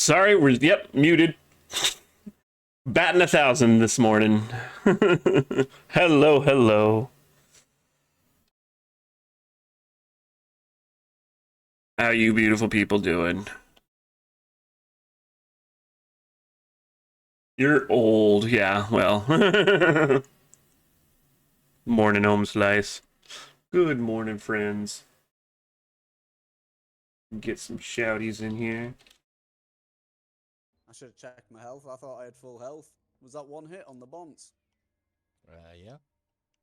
Sorry, we're muted. Batting 1,000 this morning. Hello, hello. How you beautiful people doing? You're old, yeah, well. Morning, home slice. Good morning, friends. Get some shouties in here. I should have checked my health. I thought I had full health. Was that one hit on the bonds? Yeah.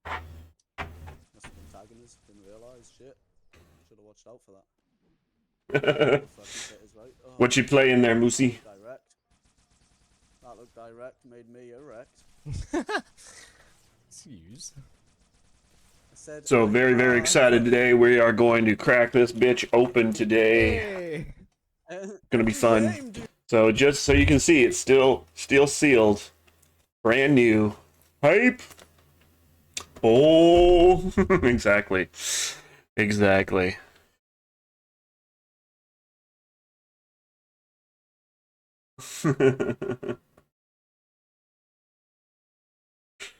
Must have been tagging us. Didn't realise. Shit. Should have watched out for that. Fucking hit is right. Oh, What you playing there, Moosey? direct. That looked direct. Made me erect. Excuse. I said. So very, very excited today. We are going to crack this bitch open today. Hey. Gonna be fun. So just so you can see, it's still sealed, brand new. Hype. Oh, exactly. Well,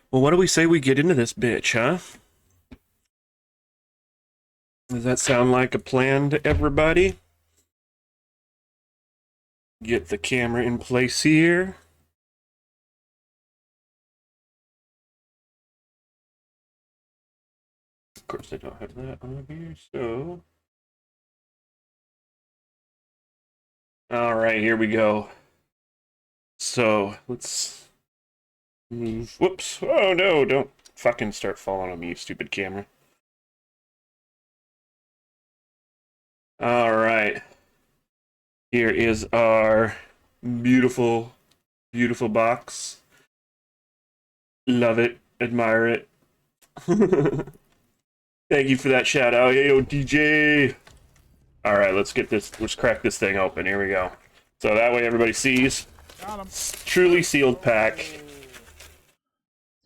what do we say we get into this bitch, huh? Does that sound like a plan to everybody? Get the camera in place here. Of course, I don't have that on here, so... Alright, here we go. So, let's... Whoops. Oh, no, don't fucking start falling on me, you stupid camera. Alright. Here is our beautiful, beautiful box. Love it. Admire it. Thank you for that shout out. Hey, yo, DJ. Alright, let's crack this thing open. Here we go. So that way everybody sees. Got him. Truly sealed pack.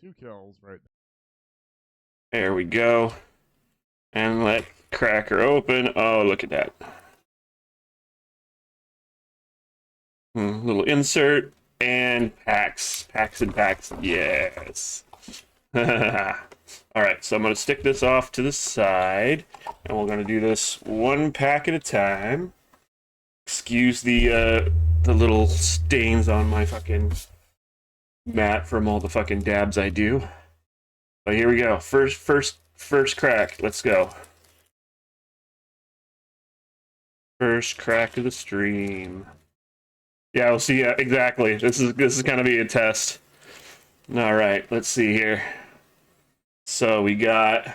2 kills right There we go. And let crack her open. Oh, look at that. Little insert and packs. Packs and packs. Yes. Alright, so I'm going to stick this off to the side. And we're going to do this one pack at a time. Excuse the little stains on my fucking mat from all the fucking dabs I do. But here we go. First crack. Let's go. First crack of the stream. Yeah, we'll see. Yeah, exactly. This is gonna be a test. All right, let's see here. So we got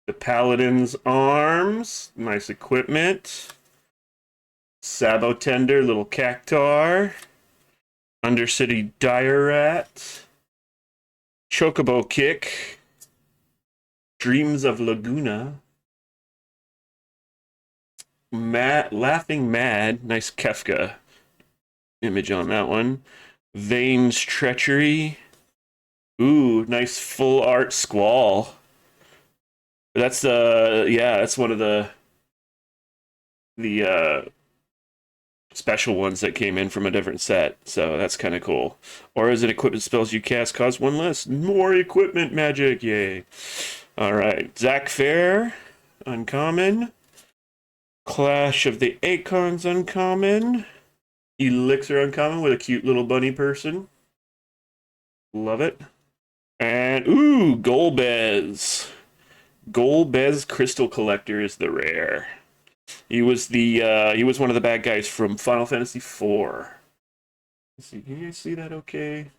the Paladin's arms, nice equipment. Sabotender, little cactar. Undercity dire rat. Chocobo kick. Dreams of Laguna. Laughing Mad, nice Kefka image on that one. Vane's Treachery. Ooh, nice full art Squall. That's that's one of the special ones that came in from a different set, so that's kind of cool. Or is it equipment spells you cast cause one less? More equipment magic, yay. Alright, Zach Fair, uncommon. Clash of the Acorns uncommon. Elixir uncommon with a cute little bunny person. Love it. And ooh, Golbez. Golbez Crystal Collector is the rare. He was one of the bad guys from Final Fantasy IV. Let's see, can you guys see that okay?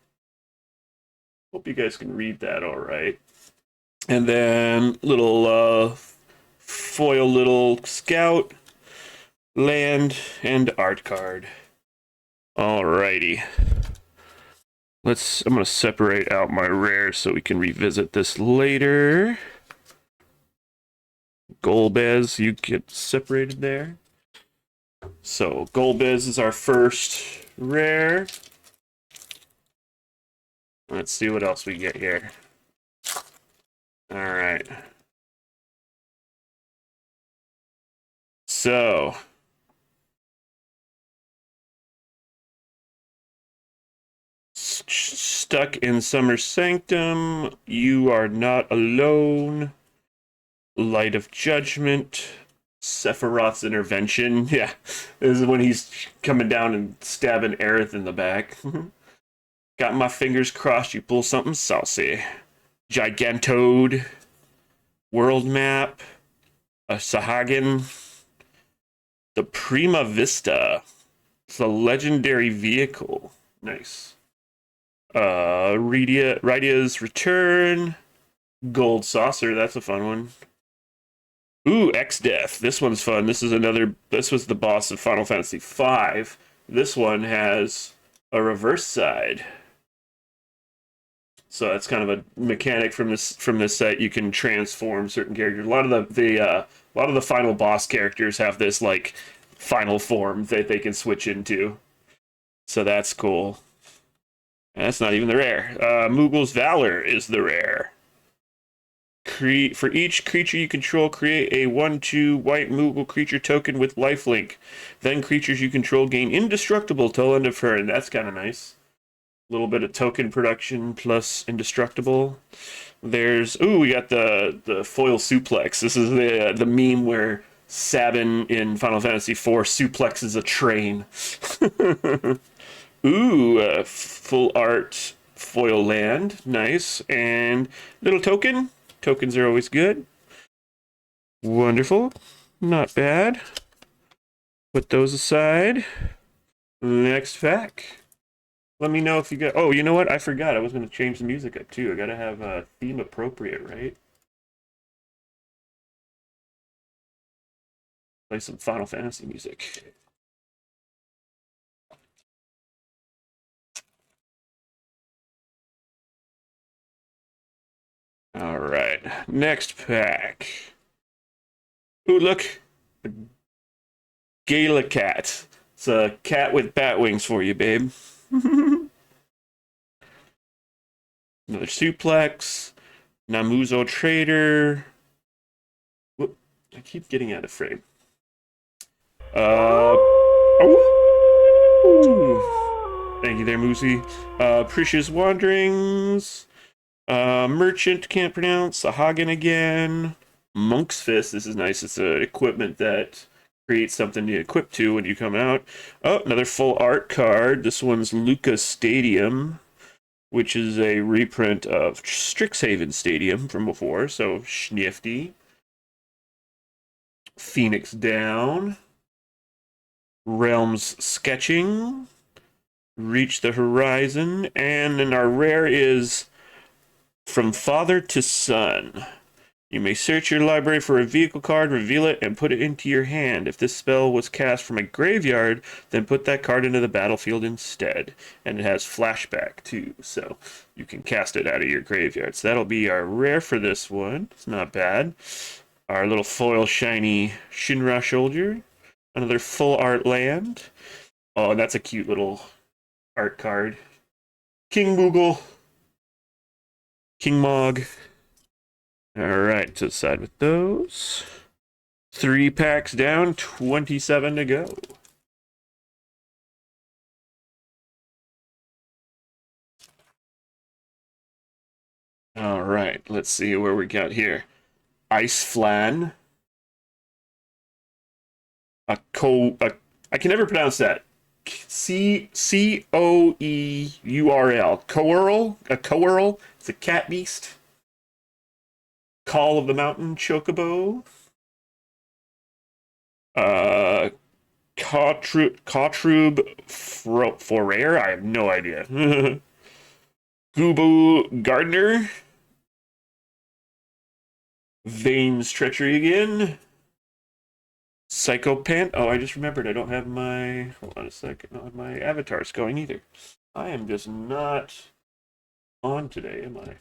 Hope you guys can read that all right. And then little foil little scout, land, and art card. Alrighty. I'm gonna separate out my rares so we can revisit this later. Golbez, you get separated there. So Golbez is our first rare. Let's see what else we get here. Alright. So stuck in Summer Sanctum. You are not alone. Light of Judgment. Sephiroth's intervention. Yeah, this is when he's coming down and stabbing Aerith in the back. Got my fingers crossed you pull something saucy. Gigantode. World map. A Sahagin. The Prima Vista. It's a legendary vehicle. Nice. Rydia's Return. Gold Saucer, that's a fun one. Ooh, X-Death. This one's fun. This was the boss of Final Fantasy V. This one has a reverse side. So that's kind of a mechanic from this set. You can transform certain characters. A lot of the final boss characters have this like final form that they can switch into. So that's cool. And that's not even the rare. Moogle's Valor is the rare. For each creature you control, create a 1/2 white Moogle creature token with lifelink. Then creatures you control gain indestructible till end of turn. That's kind of nice. A little bit of token production plus indestructible. We got the foil suplex. This is the meme where Sabin in Final Fantasy IV suplexes a train. Ooh, full art foil land. Nice. And little token. Tokens are always good. Wonderful. Not bad. Put those aside. Next pack. Let me know if you got... Oh, you know what? I forgot. I was going to change the music up, too. I got to have theme appropriate, right? Play some Final Fantasy music. All right. Next pack. Ooh, look. A Gala cat. It's a cat with bat wings for you, babe. Another suplex. Namuzo Trader. Whoop. I keep getting out of frame. Oh. Thank you there, Moosey. Precious Wanderings. Merchant, can't pronounce. Sahagin again. Monk's Fist, this is nice. It's an equipment that creates something to equip to when you come out. Oh, another full art card. This one's Lucas Stadium, which is a reprint of Strixhaven Stadium from before, so schnifty. Phoenix Down. Realms Sketching. Reach the Horizon. And then our rare is From Father to Son. You may search your library for a vehicle card, reveal it, and put it into your hand. If this spell was cast from a graveyard, then put that card into the battlefield instead. And it has flashback, too, so you can cast it out of your graveyard. So that'll be our rare for this one. It's not bad. Our little foil shiny Shinra Soldier. Another full art land. Oh, that's a cute little art card. King Moogle. King Mog. Alright, to the side with those. 3 packs down, 27 to go. Alright, let's see where we got here. Ice Flan. I can never pronounce that. Coeurl. Coeurl? A Coeurl? It's a cat beast. Call of the Mountain Chocobo. Cautrube Forer? I have no idea. Gubu Gardner. Vane's Treachery again. Psychopant. Oh, I just remembered I don't have my... Hold on a second. I don't have my avatars going either. I am just not on today, am I?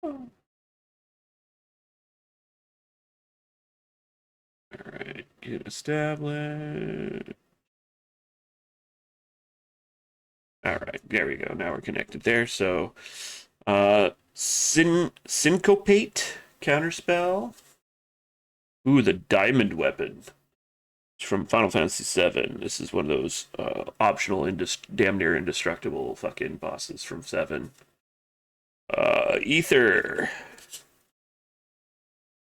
Oh. Alright, get established. Alright, there we go. Now we're connected there. So, Syncopate, counterspell. Ooh, the diamond weapon. It's from Final Fantasy VII. This is one of those optional, damn near indestructible fucking bosses from 7. Ether.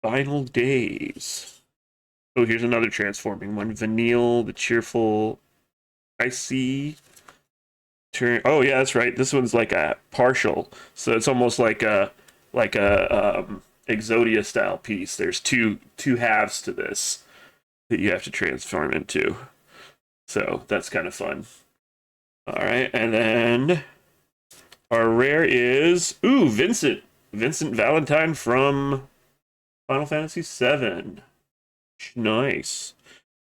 Final Days. Oh, here's another transforming one. Vanille, the cheerful, icy. Oh yeah, that's right. This one's like a partial, so it's almost like a Exodia style piece. There's two halves to this that you have to transform into. So that's kind of fun. All right, and then our rare is Vincent Valentine from Final Fantasy VII. Nice.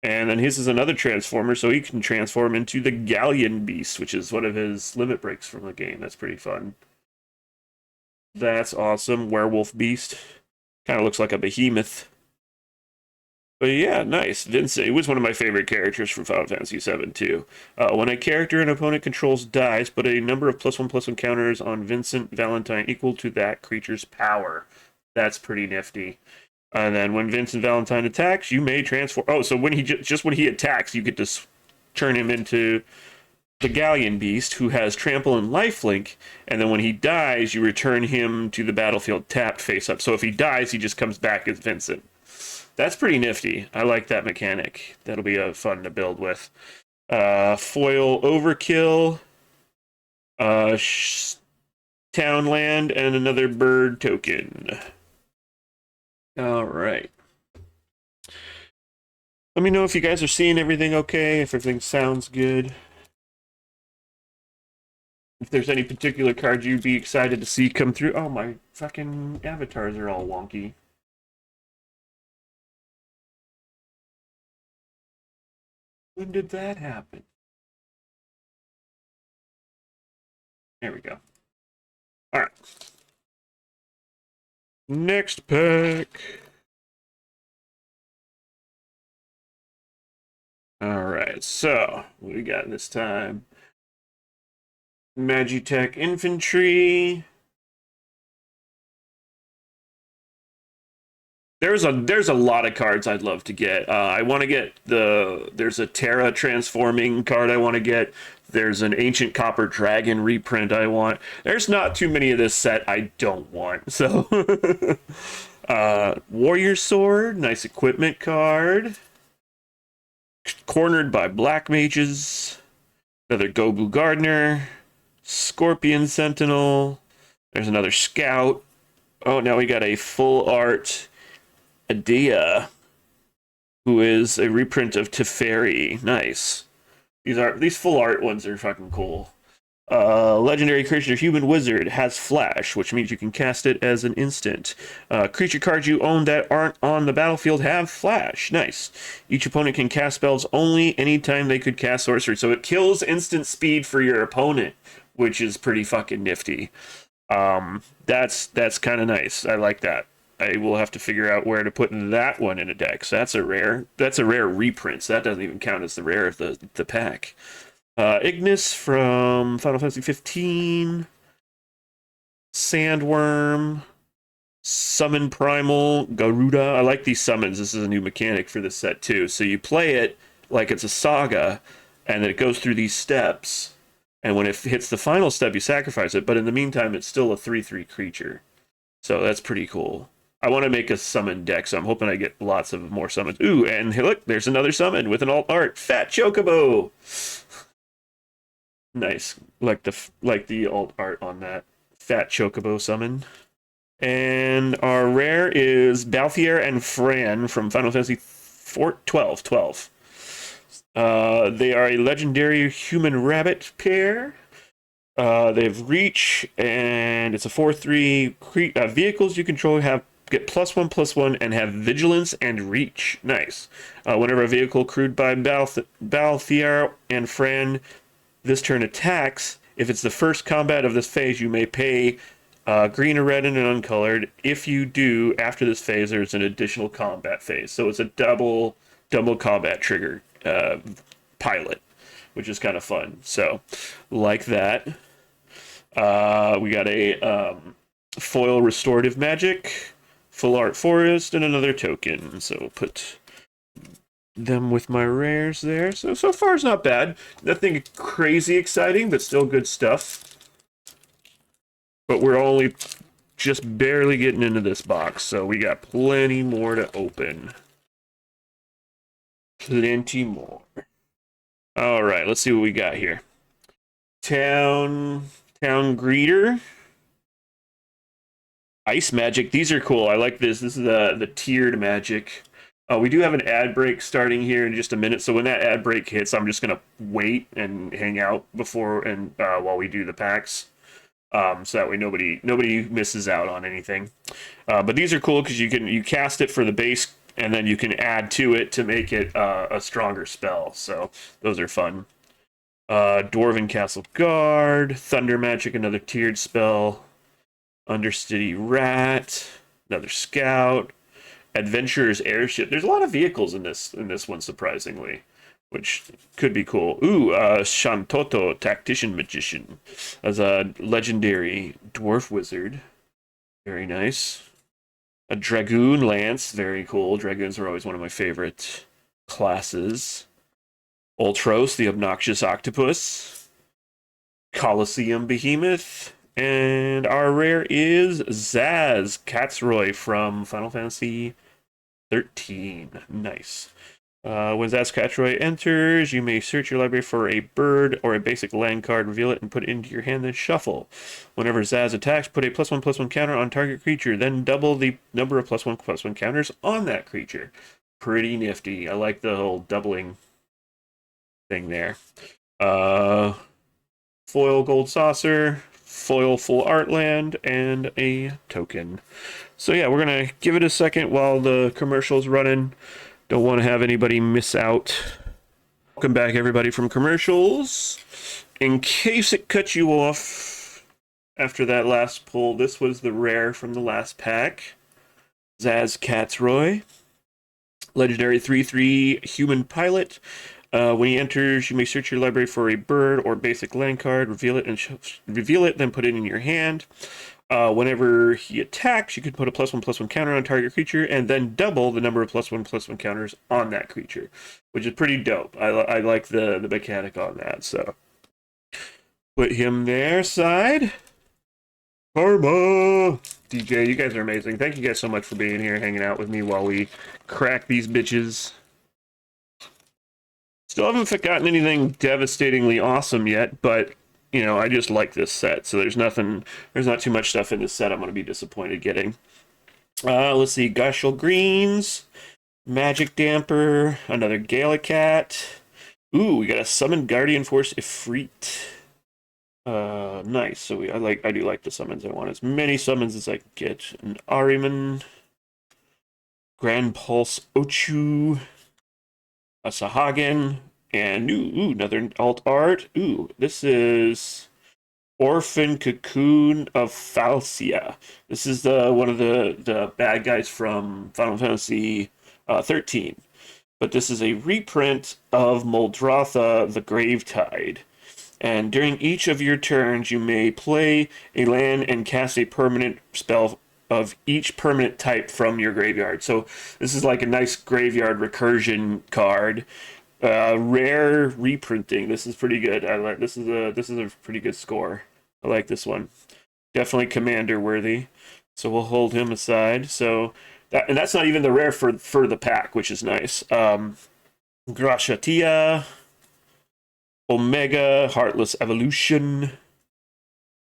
And then his is another transformer, so he can transform into the Galleon Beast, which is one of his limit breaks from the game. That's pretty fun. That's awesome. Werewolf Beast. Kind of looks like a behemoth. But yeah, nice. Vincent, he was one of my favorite characters from Final Fantasy VII, too. When a character an opponent controls dies, put a number of +1/+1 counters on Vincent Valentine equal to that creature's power. That's pretty nifty. And then when Vincent Valentine attacks, you may transform... Oh, so when he attacks, you get to turn him into the Galleon Beast, who has Trample and Lifelink, and then when he dies, you return him to the battlefield tapped face up. So if he dies, he just comes back as Vincent. That's pretty nifty. I like that mechanic. That'll be fun to build with. Foil Overkill, Townland, and another bird token. All right. Let me know if you guys are seeing everything okay, if everything sounds good. If there's any particular cards you'd be excited to see come through. Oh, my fucking avatars are all wonky. When did that happen? There we go. All right. Next pack. All right, so what we got this time? Magitech Infantry. There's a lot of cards I'd love to get. I want to get there's a Terra transforming card I want to get. There's an Ancient Copper Dragon reprint I want. There's not too many of this set I don't want. So Warrior Sword, nice equipment card. Cornered by Black Mages. Another Gobu Gardener. Scorpion Sentinel. There's another Scout. Oh, now we got a full art Adia, who is a reprint of Teferi. Nice. These full art ones are fucking cool. Legendary creature Human Wizard has Flash, which means you can cast it as an instant. Creature cards you own that aren't on the battlefield have Flash. Nice. Each opponent can cast spells only anytime they could cast sorcery. So it kills instant speed for your opponent, which is pretty fucking nifty. That's kind of nice. I like that. I will have to figure out where to put that one in a deck. So that's a rare reprint. So that doesn't even count as the rare of the pack. Ignis from Final Fantasy 15. Sandworm. Summon Primal. Garuda. I like these summons. This is a new mechanic for this set too. So you play it like it's a saga, and then it goes through these steps. And when it hits the final step, you sacrifice it. But in the meantime, it's still a 3/3 creature. So that's pretty cool. I want to make a summon deck, so I'm hoping I get lots of more summons. Ooh, and hey, look, there's another summon with an alt art. Fat Chocobo! Nice. Like the alt art on that Fat Chocobo summon. And our rare is Balthier and Fran from Final Fantasy 12. They are a legendary human rabbit pair. They have reach, and it's a 4/3. Vehicles you control get +1/+1 and have vigilance and reach. Nice. Whenever a vehicle crewed by Balthier and Fran this turn attacks, if it's the first combat of this phase, you may pay green or red and an uncolored. If you do, after this phase, there's an additional combat phase. So it's a double combat trigger pilot, which is kind of fun. So, like that. We got a foil restorative magic. full art forest, and another token. So we'll put them with my rares there. So far it's not bad. Nothing crazy exciting, but still good stuff. But we're only just barely getting into this box, so we got plenty more to open. Plenty more. All right, let's see what we got here. Town Greeter. Ice Magic. These are cool. I like this. This is the tiered magic. We do have an ad break starting here in just a minute, so when that ad break hits, I'm just gonna wait and hang out before and while we do the packs, so that way nobody misses out on anything. But these are cool because you cast it for the base, and then you can add to it to make it a stronger spell. So those are fun. Dwarven Castle Guard, Thunder Magic, another tiered spell. Undercity Rat, another Scout. Adventurer's Airship. There's a lot of vehicles in this one, surprisingly, which could be cool. Ooh, Shantoto, Tactician Magician, as a legendary dwarf wizard. Very nice. A Dragoon Lance, very cool. Dragoons are always one of my favorite classes. Ultros, the obnoxious octopus. Colosseum Behemoth. And our rare is Zaz Katzroy from Final Fantasy 13. Nice. When Zaz Katzroy enters, you may search your library for a bird or a basic land card, reveal it, and put it into your hand, then shuffle. Whenever Zaz attacks, put a +1/+1 counter on target creature, then double the number of +1/+1 counters on that creature. Pretty nifty. I like the whole doubling thing there. Foil Gold Saucer, foil Full Art Land, and a token. So yeah, we're gonna give it a second while the commercial's running. Don't want to have anybody miss out. Welcome back, everybody, from commercials. In case it cut you off after that last pull, this was the rare from the last pack. Zaz Katzroy, legendary 3/3 human pilot. When he enters, you may search your library for a bird or basic land card, reveal it, then put it in your hand. Whenever he attacks, you can put a +1/+1 counter on target creature, and then double the number of +1/+1 counters on that creature, which is pretty dope. I like the mechanic on that. So put him there. Side. Karma. DJ, you guys are amazing. Thank you guys so much for being here, hanging out with me while we crack these bitches. Still haven't gotten anything devastatingly awesome yet, but you know, I just like this set, so there's not too much stuff in this set I'm going to be disappointed getting. Let's see, Gushel Greens, Magic Damper, another Galacat. Ooh, we got a Summoned Guardian Force Ifrit. Nice. So I do like the summons. I want as many summons as I can get. An Ahriman, Grand Pulse Ochu, a Sahagin, and another alt art. Ooh, this is Orphan Cocoon of Falcia. This is one of the bad guys from Final Fantasy 13. But this is a reprint of Muldrotha the Gravetide. And during each of your turns, you may play a land and cast a permanent spell of each permanent type from your graveyard. So this is like a nice graveyard recursion card. Rare reprinting. This is pretty good. I like this is a pretty good score. I like this one. Definitely commander worthy. So we'll hold him aside. So that's not even the rare for the pack, which is nice. Grashatia, Omega, Heartless Evolution,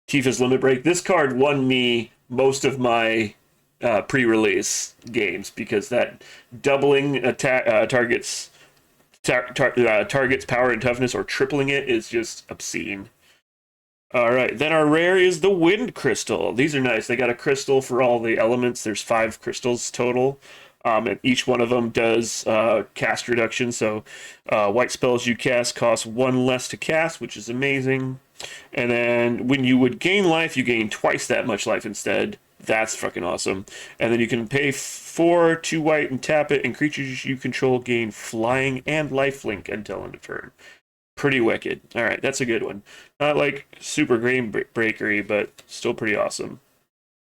Tifa's Limit Break. This card won me most of my pre-release games because that doubling targets power and toughness or tripling it is just obscene. All right, then our rare is the Wind Crystal. These are nice. They got a crystal for all the elements. There's 5 crystals total. And each one of them does cast reduction. So white spells you cast cost 1 less to cast, which is amazing. And then when you would gain life, you gain twice that much life instead. That's fucking awesome. And then you can pay 4, 2 white, and tap it, and creatures you control gain flying and lifelink until end of turn. Pretty wicked. All right, that's a good one. Not like super game breakery, but still pretty awesome.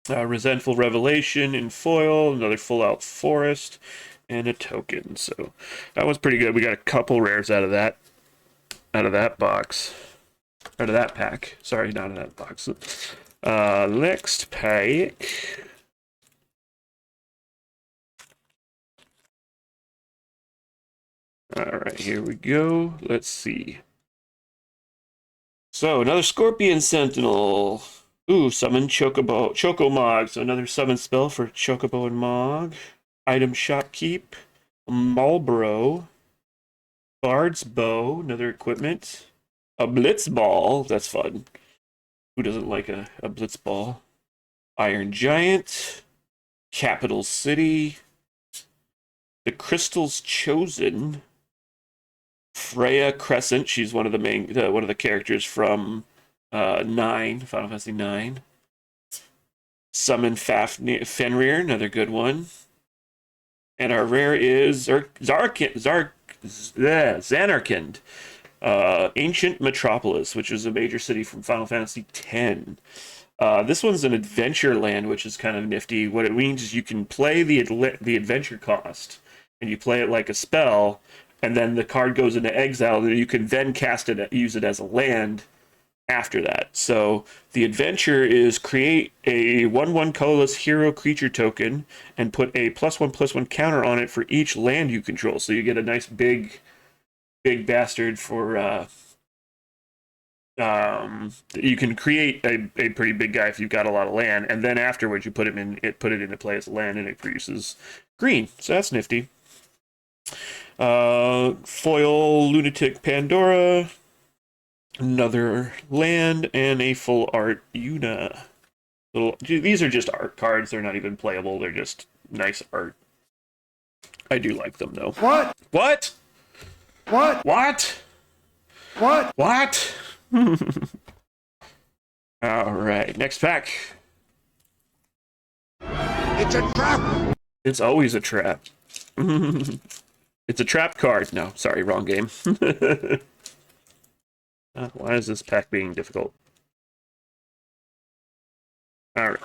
Resentful Revelation in foil, another full out forest, and a token. So that was pretty good. We got a couple rares out of that box. Out of that pack. Sorry, not in that box. Next pack. Alright, here we go. Let's see. So, another Scorpion Sentinel. Ooh, summon Choco Mog. So another summon spell for Chocobo and Mog. Item Shopkeep. Marlboro. Bard's Bow. Another equipment. A Blitz Ball. That's fun. Who doesn't like a Blitz Ball? Iron Giant. Capital City. The Crystal's Chosen. Freya Crescent. She's one of the characters from 9, Final Fantasy 9. Summon Fenrir, another good one. And our rare is Zanarkand, Ancient Metropolis, which is a major city from Final Fantasy X. This one's an adventure land, which is kind of nifty. What it means is you can play the adventure cost, and you play it like a spell, and then the card goes into exile, and you can then use it as a land after that. So the adventure is create a 1/1 colorless hero creature token and put a +1/+1 counter on it for each land you control. So you get a nice big bastard for you can create a pretty big guy if you've got a lot of land, and then afterwards you put it into play as a land, and it produces green. So that's nifty. Foil Lunatic Pandora, another land, and a full art Yuna. These are just art cards. They're not even playable. They're just nice art. I do like them, though. What? What? What? What? What? What? All right, next pack. It's a trap! It's always a trap. It's a trap card. No, sorry, wrong game. Why is this pack being difficult? All right.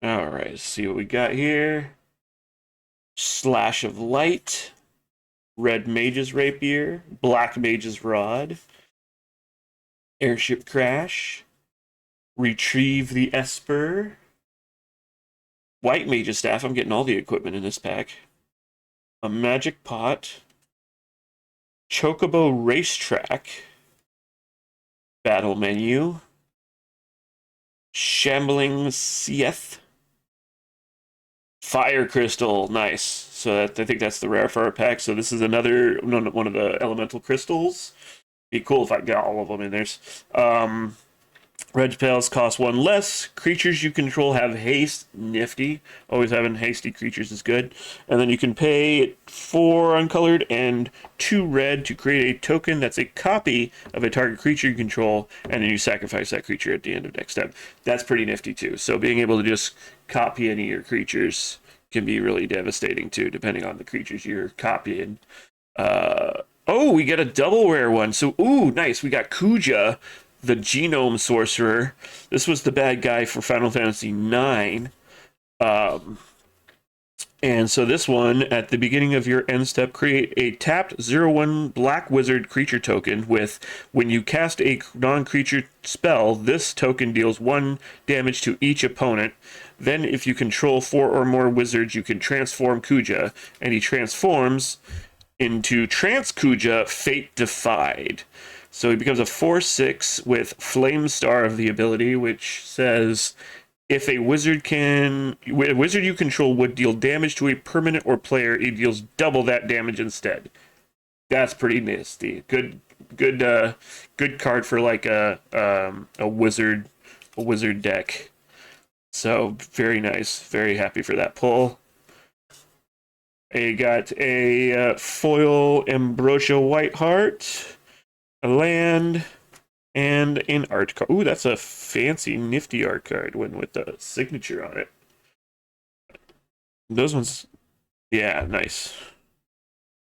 All right, let's see what we got here. Slash of Light, Red Mage's Rapier, Black Mage's Rod, Airship Crash, Retrieve the Esper, White Mage's Staff. I'm getting all the equipment in this pack. A Magic Pot, Chocobo Racetrack, Battle Menu, Shambling Sieth, Fire Crystal. Nice. So I think that's the rare for our pack. So this is another one of the elemental crystals. Be cool if I got all of them in there. Red spells cost 1 less. Creatures you control have haste. Nifty. Always having hasty creatures is good. And then you can pay 4 uncolored and 2 red to create a token that's a copy of a target creature you control, and then you sacrifice that creature at the end of next step. That's pretty nifty too. So being able to just copy any of your creatures can be really devastating too, depending on the creatures you're copying. Oh, we get a double rare one. So, ooh, nice. We got Kuja, the Genome Sorcerer. This was the bad guy for Final Fantasy IX. And so this one, at the beginning of your end step, create a tapped 0/1 Black Wizard creature token with, when you cast a non-creature spell, this token deals 1 damage to each opponent. Then if you control 4 or more wizards, you can transform Kuja, and he transforms into Trance Kuja, Fate Defied. So he becomes a 4/6 with Flame Star of the ability, which says if a wizard you control would deal damage to a permanent or player, it deals double that damage instead. That's pretty nasty. Good card for like a wizard deck. So very nice. Very happy for that pull. I got a foil Ambrosia Whiteheart, a land, and an art card. Ooh, that's a fancy, nifty art card, one with the signature on it. Those ones, yeah, nice.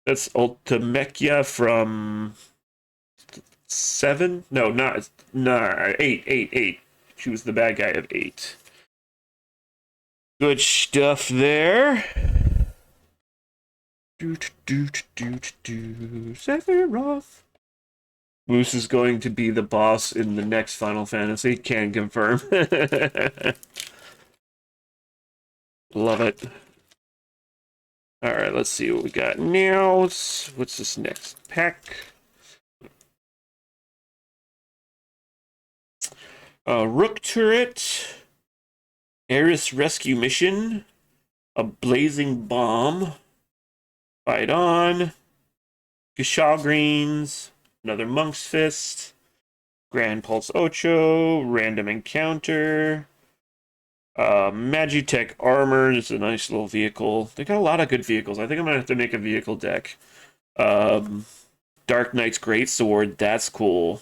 That's Ultimecia from 7? No, not 8. She was the bad guy of 8. Good stuff there. Sephiroth. Moose is going to be the boss in the next Final Fantasy. Can confirm. Love it. Alright, let's see what we got now. What's this next pack? Rook turret. Eris rescue mission. A blazing bomb. Fight on. Gishal greens. Another monk's fist. Grand pulse ocho. Random encounter. Magitech armor is a nice little vehicle. They got a lot of good vehicles. I think I'm gonna have to make a vehicle deck. Dark Knight's greatsword. That's cool.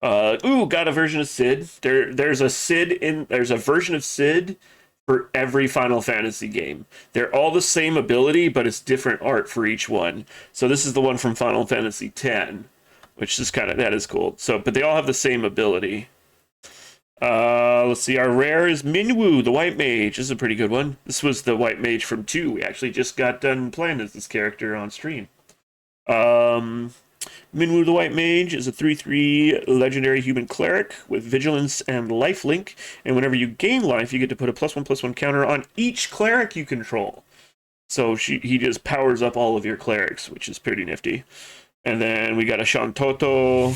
Got a version of Sid. There's a version of Sid for every Final Fantasy game. They're all the same ability, but it's different art for each one. So this is the one from Final Fantasy X, which is that is cool. So, but they all have the same ability. Let's see. Our rare is Minwu, the White Mage. This is a pretty good one. This was the White Mage from 2. We actually just got done playing as this character on stream. Minwu the White Mage is a 3/3 legendary human cleric with vigilance and lifelink, and whenever you gain life, you get to put a +1/+1 counter on each cleric you control. So he just powers up all of your clerics, which is pretty nifty. And then we got a Shantoto.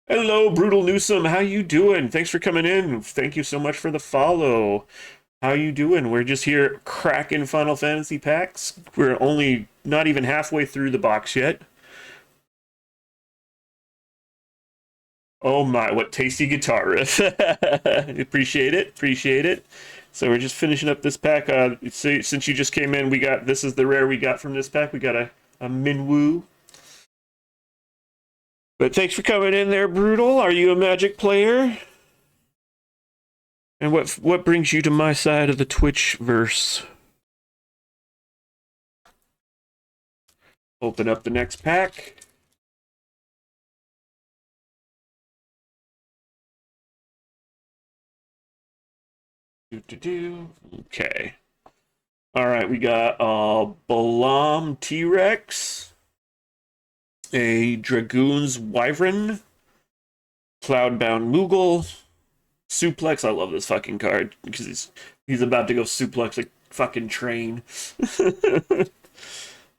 Hello, Brutal Newsome. How you doing? Thanks for coming in. Thank you so much for the follow. How you doing? We're just here cracking Final Fantasy packs. We're only not even halfway through the box yet. Oh my, what tasty guitar riff. Appreciate it. So we're just finishing up this pack. Since you just came in, this is the rare we got from this pack. We got a Minwu. But thanks for coming in there, Brutal. Are you a Magic player? And what brings you to my side of the Twitch-verse? Open up the next pack. Okay. Alright, we got a Balam T-Rex. A Dragoon's Wyvern. Cloudbound Moogle. Suplex. I love this fucking card because he's about to go suplex a fucking train.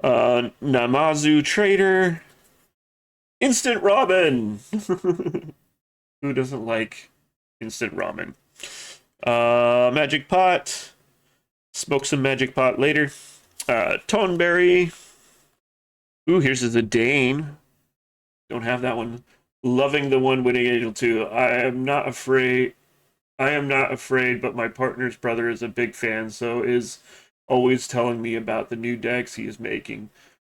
Namazu Trader. Instant Ramen. Who doesn't like instant ramen? Magic Pot. Smoke some Magic Pot later. Toneberry. Ooh, here's the Dane. Don't have that one. Loving the one winning Angel 2. I am not afraid, but my partner's brother is a big fan, so is always telling me about the new decks he is making.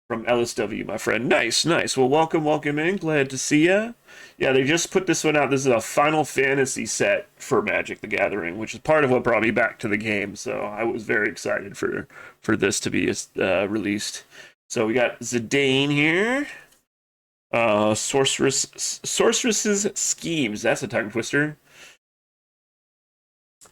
From LSW, my friend. Nice. Well, welcome in. Glad to see ya. Yeah, they just put this one out. This is a Final Fantasy set for Magic the Gathering, which is part of what brought me back to the game. So I was very excited for this to be released. So we got Zidane here. Sorceress's Schemes. That's a tongue twister.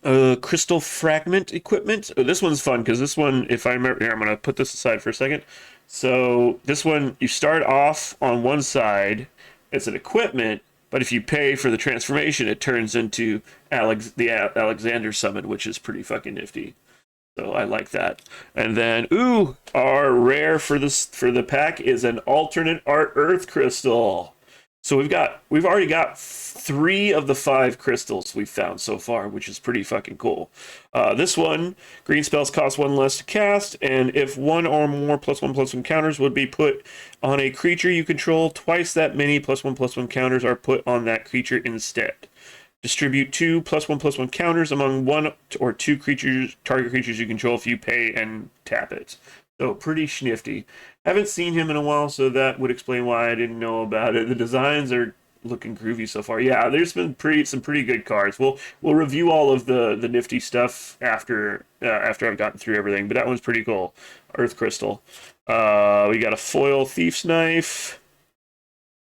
Crystal Fragment Equipment. Oh, this one's fun because this one, if I remember, here, I'm gonna put this aside for a second. So this one, you start off on one side. It's an equipment, but if you pay for the transformation, it turns into the Alexander Summon, which is pretty fucking nifty. So I like that. And then, our rare for the pack is an alternate art Earth Crystal. So we've already got 3 of the 5 crystals we've found so far, which is pretty fucking cool. This one, green spells cost 1 less to cast, and if 1 or more +1/+1 counters would be put on a creature you control, twice that many +1/+1 counters are put on that creature instead. Distribute 2 +1/+1 counters among 1 or 2 target creatures you control if you pay and tap it. So pretty schnifty. Haven't seen him in a while, so that would explain why I didn't know about it. The designs are looking groovy so far. Yeah, there's been some pretty good cards. We'll review all of the nifty stuff after I've gotten through everything. But that one's pretty cool. Earth Crystal. We got a foil Thief's Knife,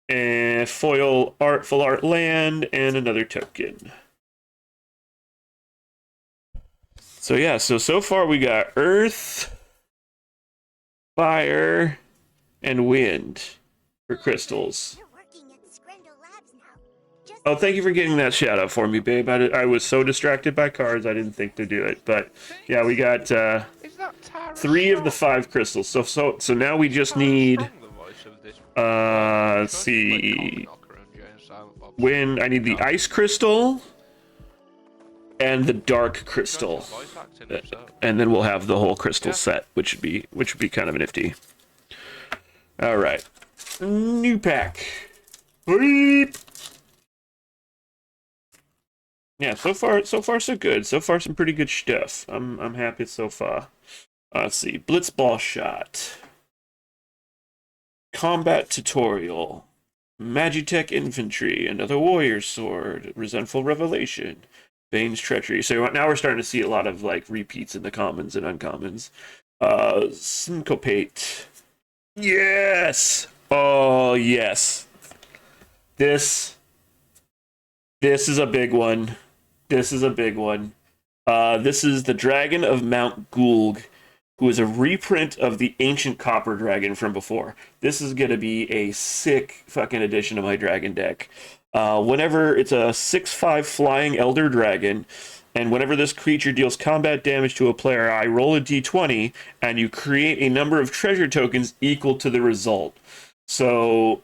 and foil full art land, and another token. So yeah, so far we got Earth, Fire, and Wind for crystals. Oh, thank you for getting that shout out for me, babe. I was so distracted by cards, I didn't think to do it. But yeah, we got 3 of the 5 crystals. So now we just need let's see. Wind. I need the ice crystal and the dark crystal, and then we'll have the whole crystal set, which would be kind of nifty. All right, new pack. Beep. Yeah, so far so good. So far some pretty good stuff. I'm happy so far. Let's see, Blitzball Shot, Combat Tutorial, Magitech Infantry, Another Warrior Sword, Resentful Revelation, Bane's Treachery. So now we're starting to see a lot of like repeats in the commons and uncommons. Syncopate. Yes! Oh, yes. This is a big one. This is a big one. This is the Dragon of Mount Gulg, who is a reprint of the ancient Copper Dragon from before. This is going to be a sick fucking addition to my dragon deck. Whenever it's a 6/5 flying Elder Dragon, and whenever this creature deals combat damage to a player, I roll a d20, and you create a number of treasure tokens equal to the result. So,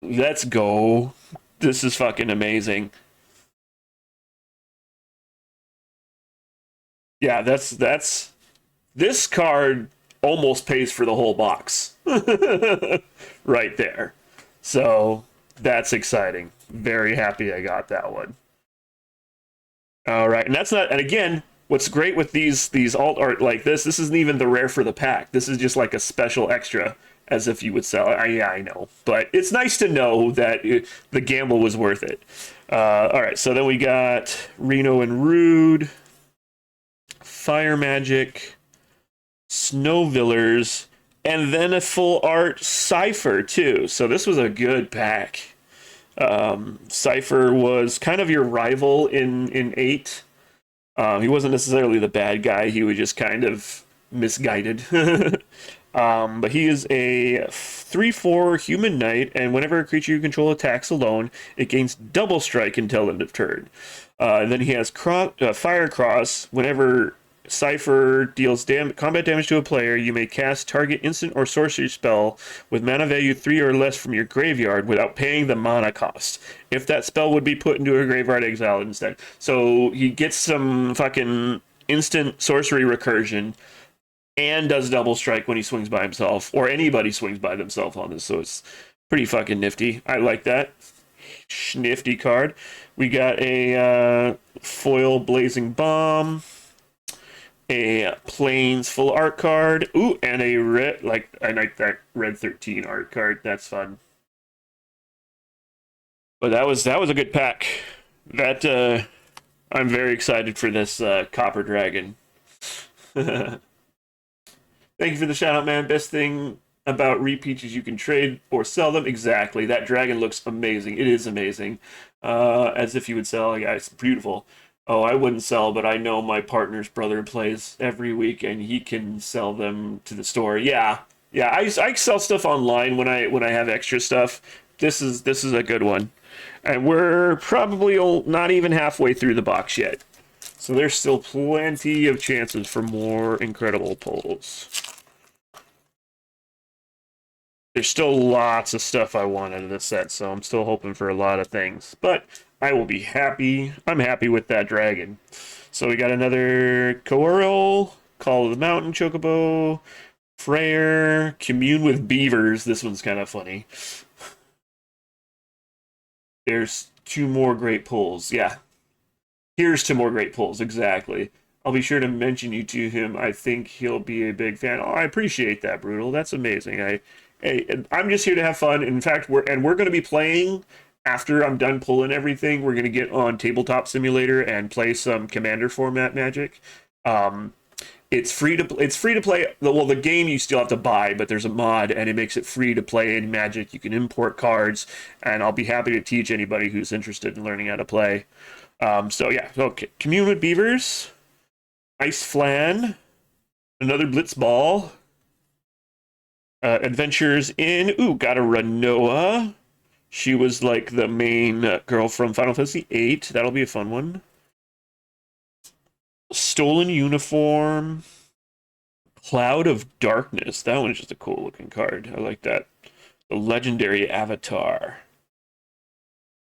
let's go. This is fucking amazing. Yeah, that's this card almost pays for the whole box. Right there. So, that's exciting. Very happy I got that one. All right, and that's not. And again, what's great with these alt art like this isn't even the rare for the pack. This is just like a special extra, as if you would sell it. Yeah, I know, but it's nice to know that the gamble was worth it. All right, so then we got Reno and Rude, Fire Magic, Snowvillers, and then a full art Cypher too. So this was a good pack. Cypher was kind of your rival in 8. He wasn't necessarily the bad guy. He was just kind of misguided. But he is a 3/4 human knight, and whenever a creature you control attacks alone, it gains double strike until end of turn. And then he has Fire Cross. Whenever Cypher deals combat damage to a player, you may cast target instant or sorcery spell with mana value 3 or less from your graveyard without paying the mana cost. If that spell would be put into a graveyard, exile it instead. So he gets some fucking instant sorcery recursion and does double strike when he swings by himself, or anybody swings by themselves on this. So it's pretty fucking nifty. I like that. Nifty card. We got a foil Blazing Bomb, a Plains full art card, ooh, and a red, like I like that red 13 art card. That's fun. But that was a good pack. That I'm very excited for this Copper Dragon. Thank you for the shout out, man. Best thing about repeats is you can trade or sell them. Exactly. That dragon looks amazing. It is amazing. As if you would sell. Yeah, it's beautiful. Oh, I wouldn't sell, but I know my partner's brother plays every week, and he can sell them to the store. Yeah. I sell stuff online when I have extra stuff. This is a good one, and we're probably not even halfway through the box yet, so there's still plenty of chances for more incredible pulls. There's still lots of stuff I want out of this set, so I'm still hoping for a lot of things, but I will be happy. I'm happy with that dragon. So we got another Coral, Call of the Mountain Chocobo, Freyr, Commune with Beavers. This one's kind of funny. There's 2 more great pulls. Yeah. Here's 2 more great pulls. Exactly. I'll be sure to mention you to him. I think he'll be a big fan. Oh, I appreciate that, Brutal. That's amazing. I'm just here to have fun. In fact, we're going to be playing after I'm done pulling everything, we're gonna get on Tabletop Simulator and play some Commander format Magic. It's free to play. Well, the game you still have to buy, but there's a mod and it makes it free to play in Magic. You can import cards, and I'll be happy to teach anybody who's interested in learning how to play. So yeah, okay. Commune with Beavers, Ice Flan, another Blitzball, Adventures in. Ooh, got a Renoa. She was like the main girl from Final Fantasy VIII. That'll be a fun one. Stolen Uniform, Cloud of Darkness. That one's just a cool looking card. I like that. The Legendary Avatar.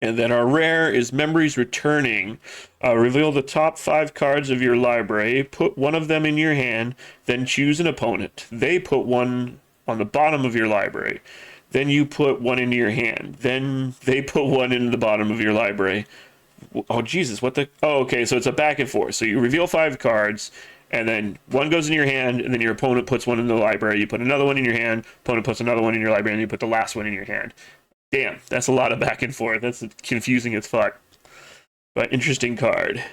And then our rare is Memories Returning. Reveal the top 5 cards of your library. Put one of them in your hand. Then choose an opponent. They put one on the bottom of your library. Then you put one into your hand. Then they put one into the bottom of your library. Oh, Jesus, what the... Oh, okay, so it's a back and forth. So you reveal 5 cards, and then one goes in your hand, and then your opponent puts one in the library. You put another one in your hand, opponent puts another one in your library, and you put the last one in your hand. Damn, that's a lot of back and forth. That's confusing as fuck. But interesting card.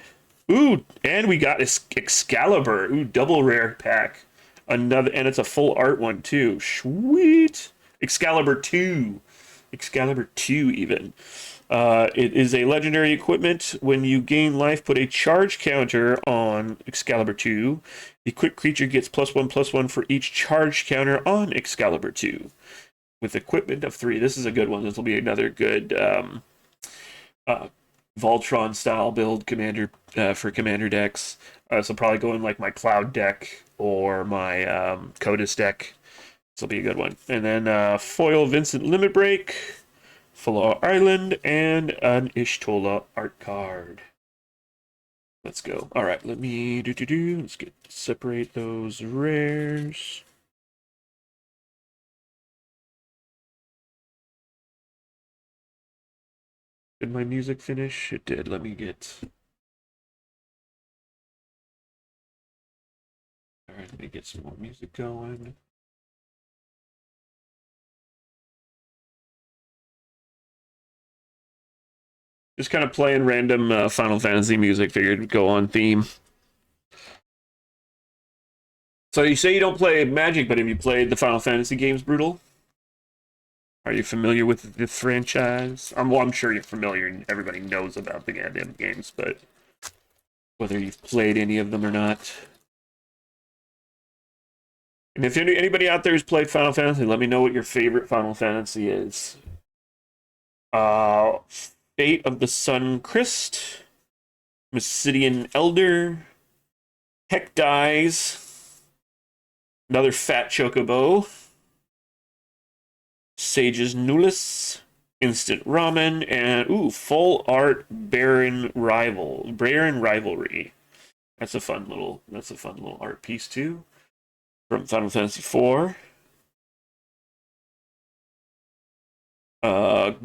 Ooh, and we got Excalibur. Ooh, double rare pack. Another, and it's a full art one, too. Sweet. Excalibur 2. Excalibur 2, even. It is a legendary equipment. When you gain life, put a charge counter on Excalibur 2. The equipped creature gets +1/+1 for each charge counter on Excalibur 2. With equipment of 3. This is a good one. This will be another good Voltron style build commander for commander decks. So probably go in like my Cloud deck or my Codis deck. This will be a good one. And then foil Vincent Limit Break, Falar Island, and an Ishtola art card. Let's go. All right, let me Let's separate those rares. Did my music finish? It did. Let me get... Alright, let me get some more music going. Just kind of playing random Final Fantasy music. Figured it'd go on theme. So you say you don't play Magic, but have you played the Final Fantasy games, Brutal? Are you familiar with the franchise? I'm sure you're familiar and everybody knows about the goddamn games, but whether you've played any of them or not. And if anybody out there who's played Final Fantasy, let me know what your favorite Final Fantasy is. Fate of the Sun Christ, Mysidian Elder, Heck Dies, another Fat Chocobo, Sage's Nullis, Instant Ramen, and full art Baron Rivalry. That's a fun little art piece too. From Final Fantasy IV.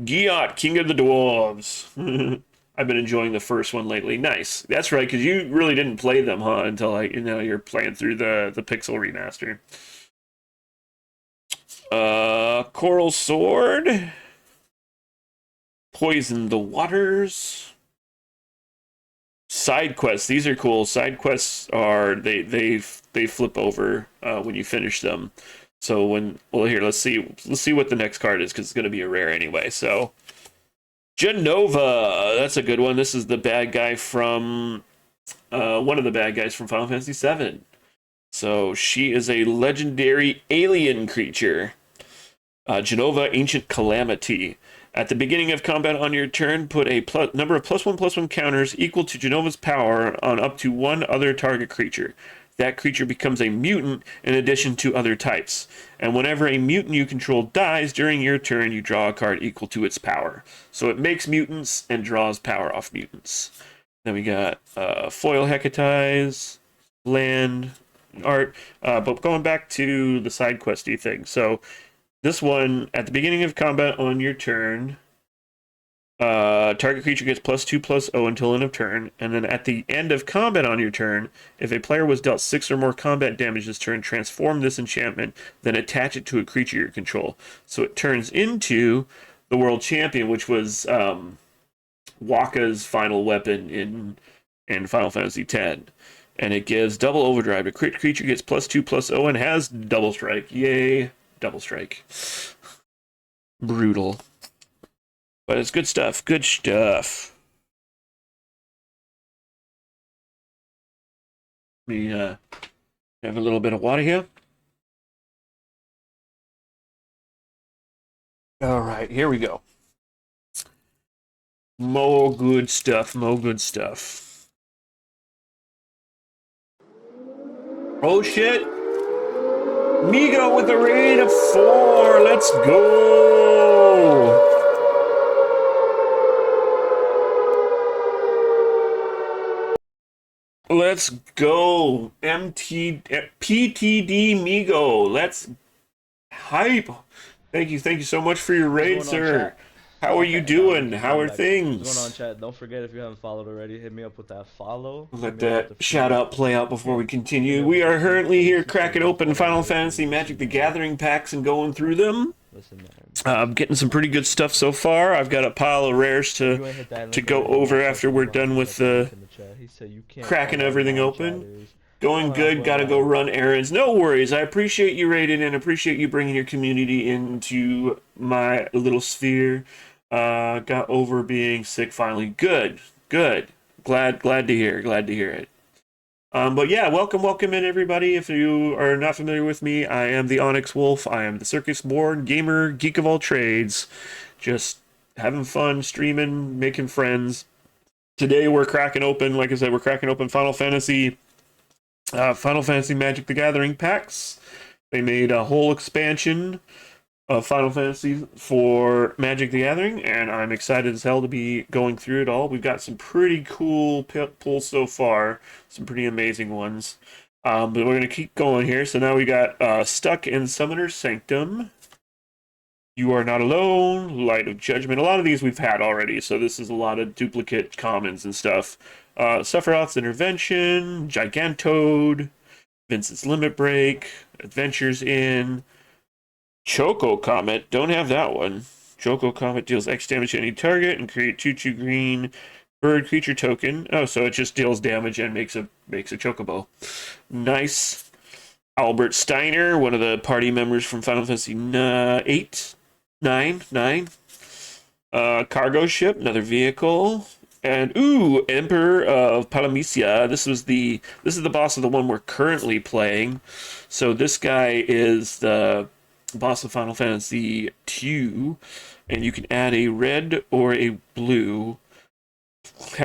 Giot, King of the Dwarves. I've been enjoying the first one lately. Nice. That's right, because you really didn't play them, huh? Until you're playing through the Pixel remaster. Coral Sword. Poison the Waters. Side quests. These are cool. Side quests are they flip over when you finish them. So here, let's see what the next card is, because it's going to be a rare anyway. So Genova, that's a good one. This is the bad guy from one of the bad guys from Final Fantasy VII. So she is a legendary alien creature. Genova, Ancient Calamity. At the beginning of combat on your turn, put a number of +1/+1 counters equal to Genova's power on up to one other target creature. That creature becomes a mutant in addition to other types. And whenever a mutant you control dies during your turn, you draw a card equal to its power. So it makes mutants and draws power off mutants. Then we got foil Hecatize, land, art. But going back to the side questy thing. So this one, at the beginning of combat on your turn, target creature gets +2/+0 until end of turn, and then at the end of combat on your turn, if a player was dealt 6 or more combat damage this turn, transform this enchantment, then attach it to a creature you control. So it turns into the world champion, which was Waka's final weapon in Final Fantasy X. And it gives double overdrive. A crit creature gets +2/+0 and has double strike. Yay, double strike. Brutal. But it's good stuff. Good stuff. Let me have a little bit of water here. All right, here we go. More good stuff. More good stuff. Oh shit! Migo with a raid of 4. Let's go. Let's go. PTD Migo. Let's hype. Thank you so much for your raid, sir. How are you doing? How are things? What's going on, chat? Don't forget, if you haven't followed already, hit me up with that follow. Let that shout out play out before we continue. We are currently here cracking open Final Fantasy Magic the Gathering packs and going through them. Listen, man. I'm getting some pretty good stuff so far. I've got a pile of rares to go over after we're done with the cracking everything open. Going good, gotta go run errands. No worries, I appreciate you raiding and appreciate you bringing your community into my little sphere. Got over being sick finally. Good. Glad to hear it. But yeah, welcome in everybody. If you are not familiar with me, I am the Onyx Wolf. I am the circus-born gamer, geek of all trades. Just having fun, streaming, making friends. Today we're cracking open, like I said, Final Fantasy Magic the Gathering packs. They made a whole expansion of Final Fantasy for Magic the Gathering, and I'm excited as hell to be going through it all. We've got some pretty cool pulls so far, some pretty amazing ones. But we're going to keep going here. So now we got Stuck in Summoner's Sanctum, You Are Not Alone, Light of Judgment. A lot of these we've had already, so this is a lot of duplicate commons and stuff. Sephiroth's Intervention, Gigantode, Vincent's Limit Break, Adventures in, Choco Comet, don't have that one. Choco Comet deals X damage to any target and create 2/2 green bird creature token. Oh, so it just deals damage and makes a chocobo. Nice. Albert Steiner, one of the party members from Final Fantasy 9. Cargo ship, another vehicle. And Emperor of Palamecia. This is the boss of the one we're currently playing. So this guy is the boss of Final Fantasy 2, and you can add a red or a blue.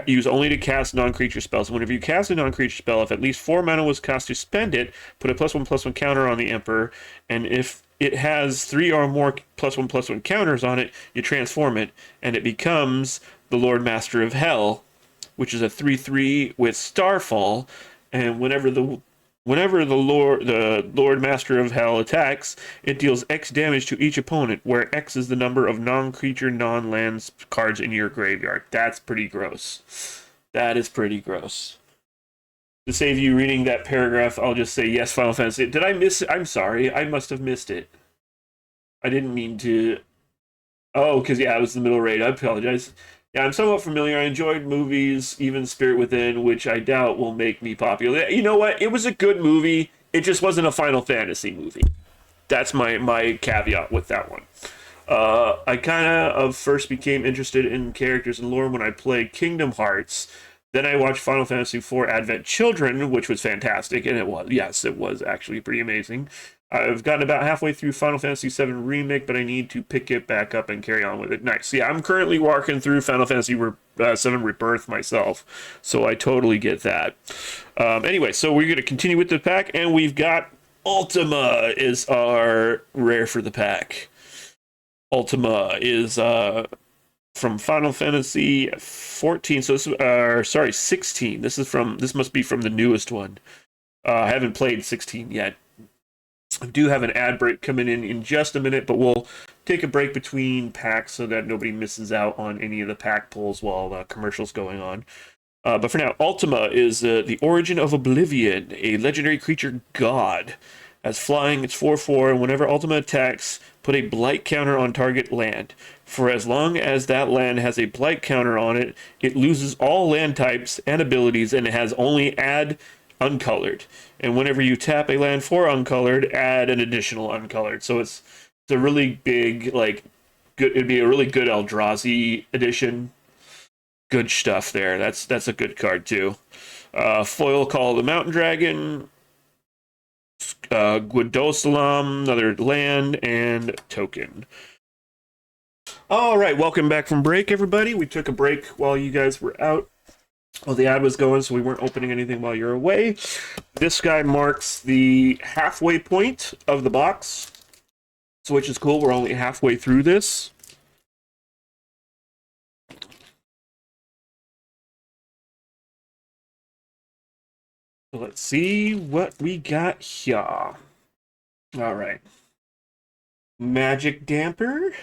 Use only to cast non-creature spells. Whenever you cast a non-creature spell, if at least 4 mana was cost to spend it, put a +1/+1 counter on the Emperor, and if it has 3 or more +1/+1 counters on it, you transform it, and it becomes the Lord Master of Hell, which is a 3/3 with Starfall, and whenever the Lord Master of Hell attacks, it deals X damage to each opponent, where X is the number of non-creature, non-lands cards in your graveyard. That's pretty gross. That is pretty gross. To save you reading that paragraph, I'll just say yes, Final Fantasy. Did I miss it? I'm sorry. I must have missed it. I didn't mean to. Oh, because, yeah, it was the middle raid. I apologize. Yeah, I'm somewhat familiar. I enjoyed movies, even Spirit Within, which I doubt will make me popular. You know what? It was a good movie. It just wasn't a Final Fantasy movie. That's my caveat with that one. I kind of first became interested in characters and lore when I played Kingdom Hearts. Then I watched Final Fantasy IV Advent Children, which was fantastic, and it was actually pretty amazing. I've gotten about halfway through Final Fantasy VII Remake, but I need to pick it back up and carry on with it. Nice. Yeah, I'm currently working through Final Fantasy VII Rebirth myself, so I totally get that. Anyway, so we're going to continue with the pack, and we've got Ultima is our rare for the pack. Ultima is from Final Fantasy 14, so this, 16. This must be from the newest one. I haven't played 16 yet. I do have an ad break coming in just a minute, but we'll take a break between packs so that nobody misses out on any of the pack pulls while the commercial's going on. But for now, Ultima is the Origin of Oblivion, a legendary creature god. As flying, it's 4/4, and whenever ultimate attacks, put a blight counter on target land. For as long as that land has a blight counter on it, it loses all land types and abilities, and it has only add uncolored. And whenever you tap a land for uncolored, add an additional uncolored. So it's a really big, like, good. It'd be a really good Eldrazi edition. Good stuff there. That's a good card too. Foil Call of the Mountain Dragon. Guadosalam, another land, and token. All right, welcome back from break, everybody. We took a break while you guys were out. Well, the ad was going, so we weren't opening anything while you're away. This guy marks the halfway point of the box, so which is cool. We're only halfway through this. So let's see what we got here. All right. Magic Damper.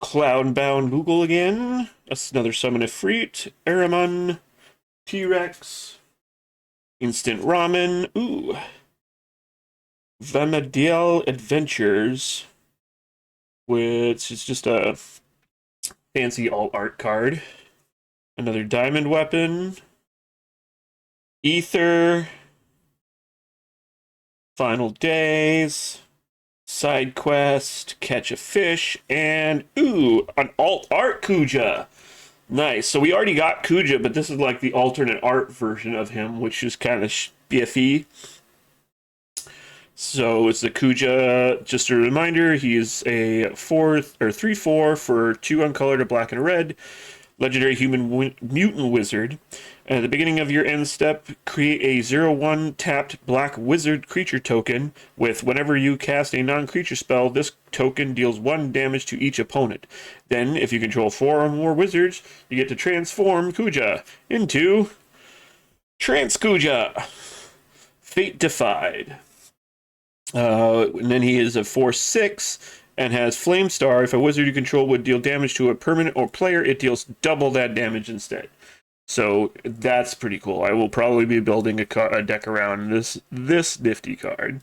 Cloudbound Moogle again. That's another Summon Efreet. Aramon. T-Rex. Instant Ramen. Ooh. Vanadiel Adventures. Which is just a fancy alt art card. Another Diamond Weapon. Ether, Final Days, Side Quest, Catch a Fish, and ooh, an alt art Kuja. Nice. So we already got Kuja, but this is like the alternate art version of him, which is kind of spiffy. So it's the Kuja. Just a reminder, he's a 3/4 for 2 uncolored, a black and a red. Legendary human mutant wizard. At the beginning of your end step, create a 0/1 tapped black wizard creature token with whenever you cast a non-creature spell, this token deals 1 damage to each opponent. Then, if you control 4 or more wizards, you get to transform Kuja into Trans-Kuja. Fate Defied. And then he is a 4/6 and has Flame Star. If a wizard you control would deal damage to a permanent or player, it deals double that damage instead. So that's pretty cool. I will probably be building a deck around this nifty card.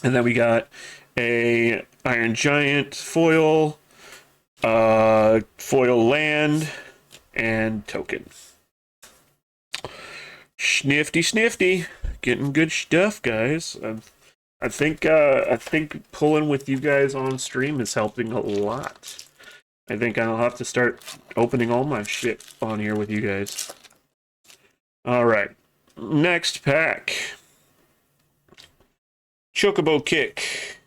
And then we got a Iron Giant foil, foil land, and token. Snifty. Getting good stuff, guys. I think pulling with you guys on stream is helping a lot. I think I'll have to start opening all my shit on here with you guys. Alright. Next pack. Chocobo Kick.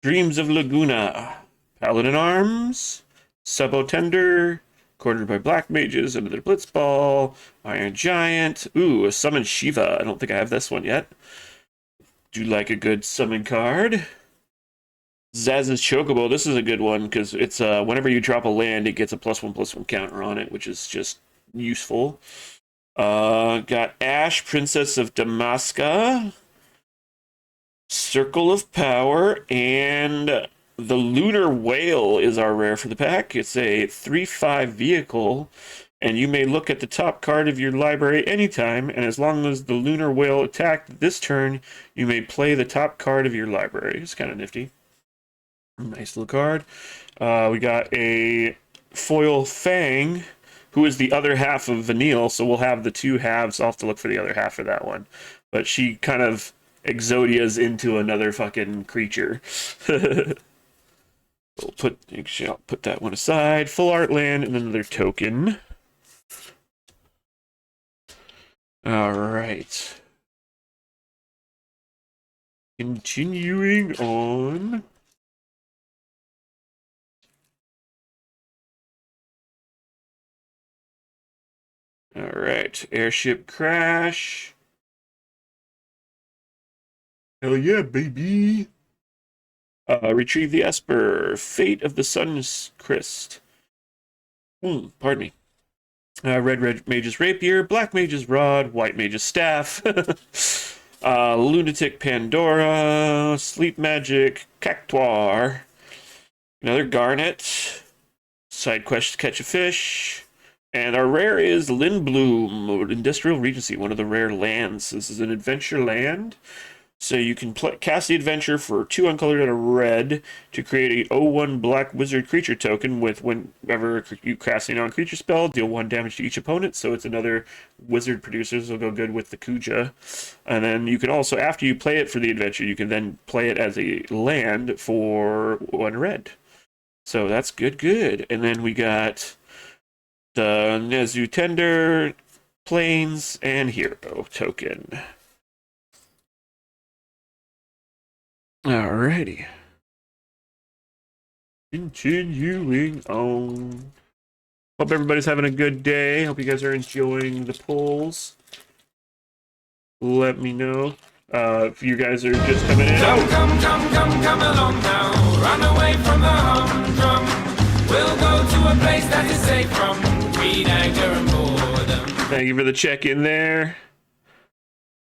Dreams of Laguna. Paladin Arms. Sabo Tender. Cornered by Black Mages. Another Blitzball. Iron Giant. Ooh, a Summon Shiva. I don't think I have this one yet. Do like a good summon card. Zaz's Chocobo, this is a good one because it's whenever you drop a land, it gets a +1/+1 counter on it, which is just useful. Got Ash, Princess of Damaska, Circle of Power, and the Lunar Whale is our rare for the pack. It's a 3/5 vehicle, and you may look at the top card of your library anytime, and as long as the Lunar Whale attacked this turn, you may play the top card of your library. It's kind of nifty. Nice little card. We got a foil Fang, who is the other half of Vanille, so we'll have the 2 halves. I'll have to look for the other half for that one. But she kind of Exodias into another fucking creature. I'll put that one aside. Full art land and another token. Alright. Continuing on. Alright, Airship Crash. Hell yeah, baby! Retrieve the Esper. Fate of the Sun's Crest. Pardon me. Red Mage's Rapier. Black Mage's Rod. White Mage's Staff. Lunatic Pandora. Sleep Magic. Cactuar. Another Garnet. Side quest Catch a Fish. And our rare is Lindblum, Industrial Regency, one of the rare lands. This is an adventure land. So you can cast the adventure for 2 uncolored and a red to create a 0/1 black wizard creature token with whenever you cast a non-creature spell, deal 1 damage to each opponent. So it's another wizard producer, so it'll go good with the Kuja. And then you can also, after you play it for the adventure, you can then play it as a land for 1 red. So that's good. And then we got the Nezu Tender, Plains, and Hero token. Alrighty. Continuing on. Hope everybody's having a good day. Hope you guys are enjoying the polls. Let me know if you guys are just coming in. Come along now. Run away from the humdrum. We'll go to a place that is safe from greed, anger, and boredom. Thank you for the check-in there.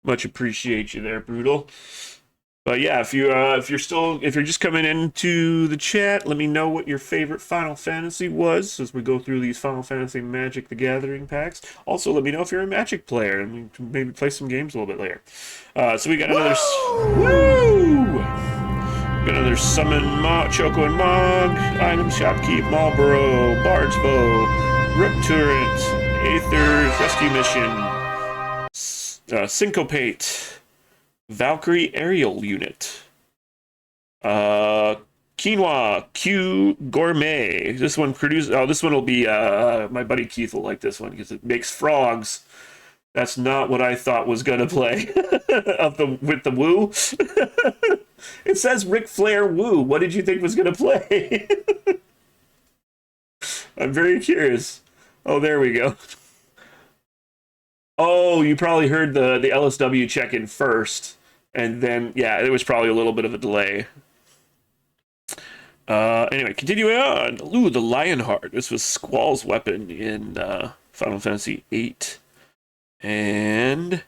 Much appreciate you there, Brutal. But yeah, if you're just coming into the chat, let me know what your favorite Final Fantasy was as we go through these Final Fantasy Magic the Gathering packs. Also, let me know if you're a Magic player and we can maybe play some games a little bit later. So we got another got another Summon Choco and Mog, Item Shopkeep, Marlboro, Bard's Bow, Rook Turret, Aether's Rescue Mission, Syncopate, Valkyrie Aerial Unit. Quinoa Q Gourmet. This one this one will be my buddy Keith will like this one because it makes frogs. That's not what I thought was gonna play with the woo. It says Ric Flair woo. What did you think was gonna play? I'm very curious. Oh, there we go. Oh, you probably heard the LSW check-in first. And then, yeah, it was probably a little bit of a delay. Anyway, continuing on. Ooh, the Lionheart. This was Squall's weapon in Final Fantasy VIII. And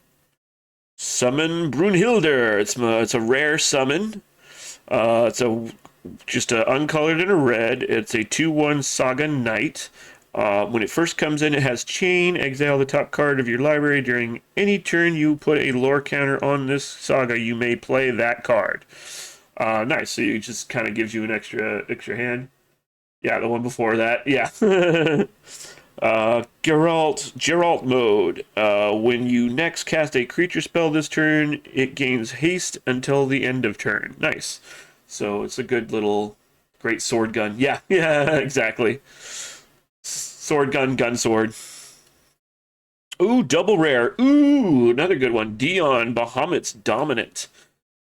Summon Brunhilder. It's a rare summon. It's just a uncolored and a red. It's a 2/1 Saga Knight. When it first comes in, it has Chain. Exile the top card of your library. During any turn you put a lore counter on this saga, you may play that card. Nice. So it just kind of gives you an extra hand. Yeah, the one before that. Yeah. Geralt mode. When you next cast a creature spell this turn, it gains haste until the end of turn. Nice. So it's a good little great sword gun. Yeah, exactly. Sword gun, gun sword. Ooh, double rare. Ooh, another good one. Dion, Bahamut's Dominant.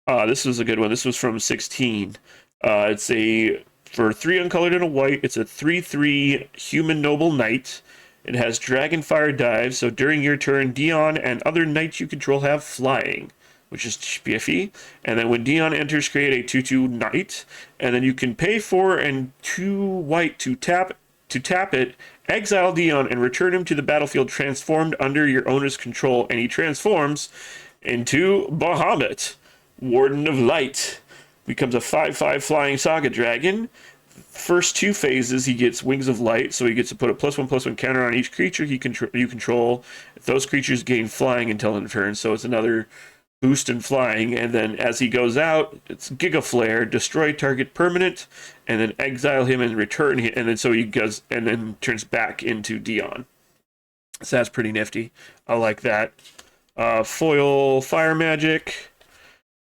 This was a good one. This was from 16. It's for 3 uncolored and a white, it's a 3/3 Human Noble Knight. It has Dragonfire Dive, so during your turn, Dion and other knights you control have flying, which is spiffy. And then when Dion enters, create a 2/2 Knight, and then you can pay 4 and 2 white to tap it, exile Dion, and return him to the battlefield transformed under your owner's control, and he transforms into Bahamut, Warden of Light. Becomes a 5/5 flying saga dragon. First 2 phases, he gets Wings of Light, so he gets to put a +1/+1 counter on each creature you control. If those creatures gain flying until end of turn, so it's another boost in flying. And then as he goes out, it's Giga Flare, destroy target permanent, and then exile him and return him, and then so he goes and then turns back into Dion. So that's pretty nifty. I like that. Foil Fire Magic.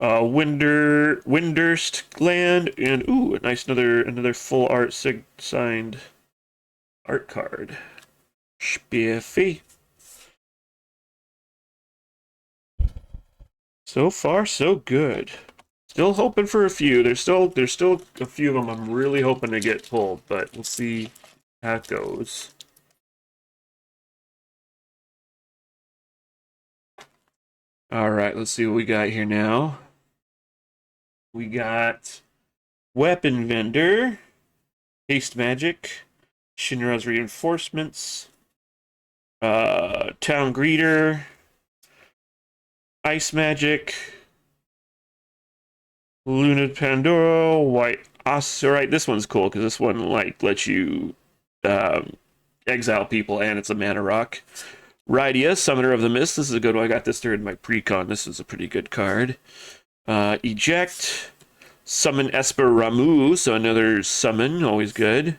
Windurst land, and ooh, a nice another full art signed art card. Spiffy. So far, so good. Still hoping for a few. There's still a few of them I'm really hoping to get pulled, but we'll see how it goes. All right, let's see what we got here now. We got Weapon Vendor, Haste Magic, Shinra's Reinforcements, Town Greeter, Ice Magic, Luna Pandora, White Osirite. This one's cool because this one lets you exile people, and it's a mana rock. Rydia, Summoner of the Mist. This is a good one. I got this during my pre-con. This is a pretty good card. Eject. Summon Esper Ramu, so another summon, always good.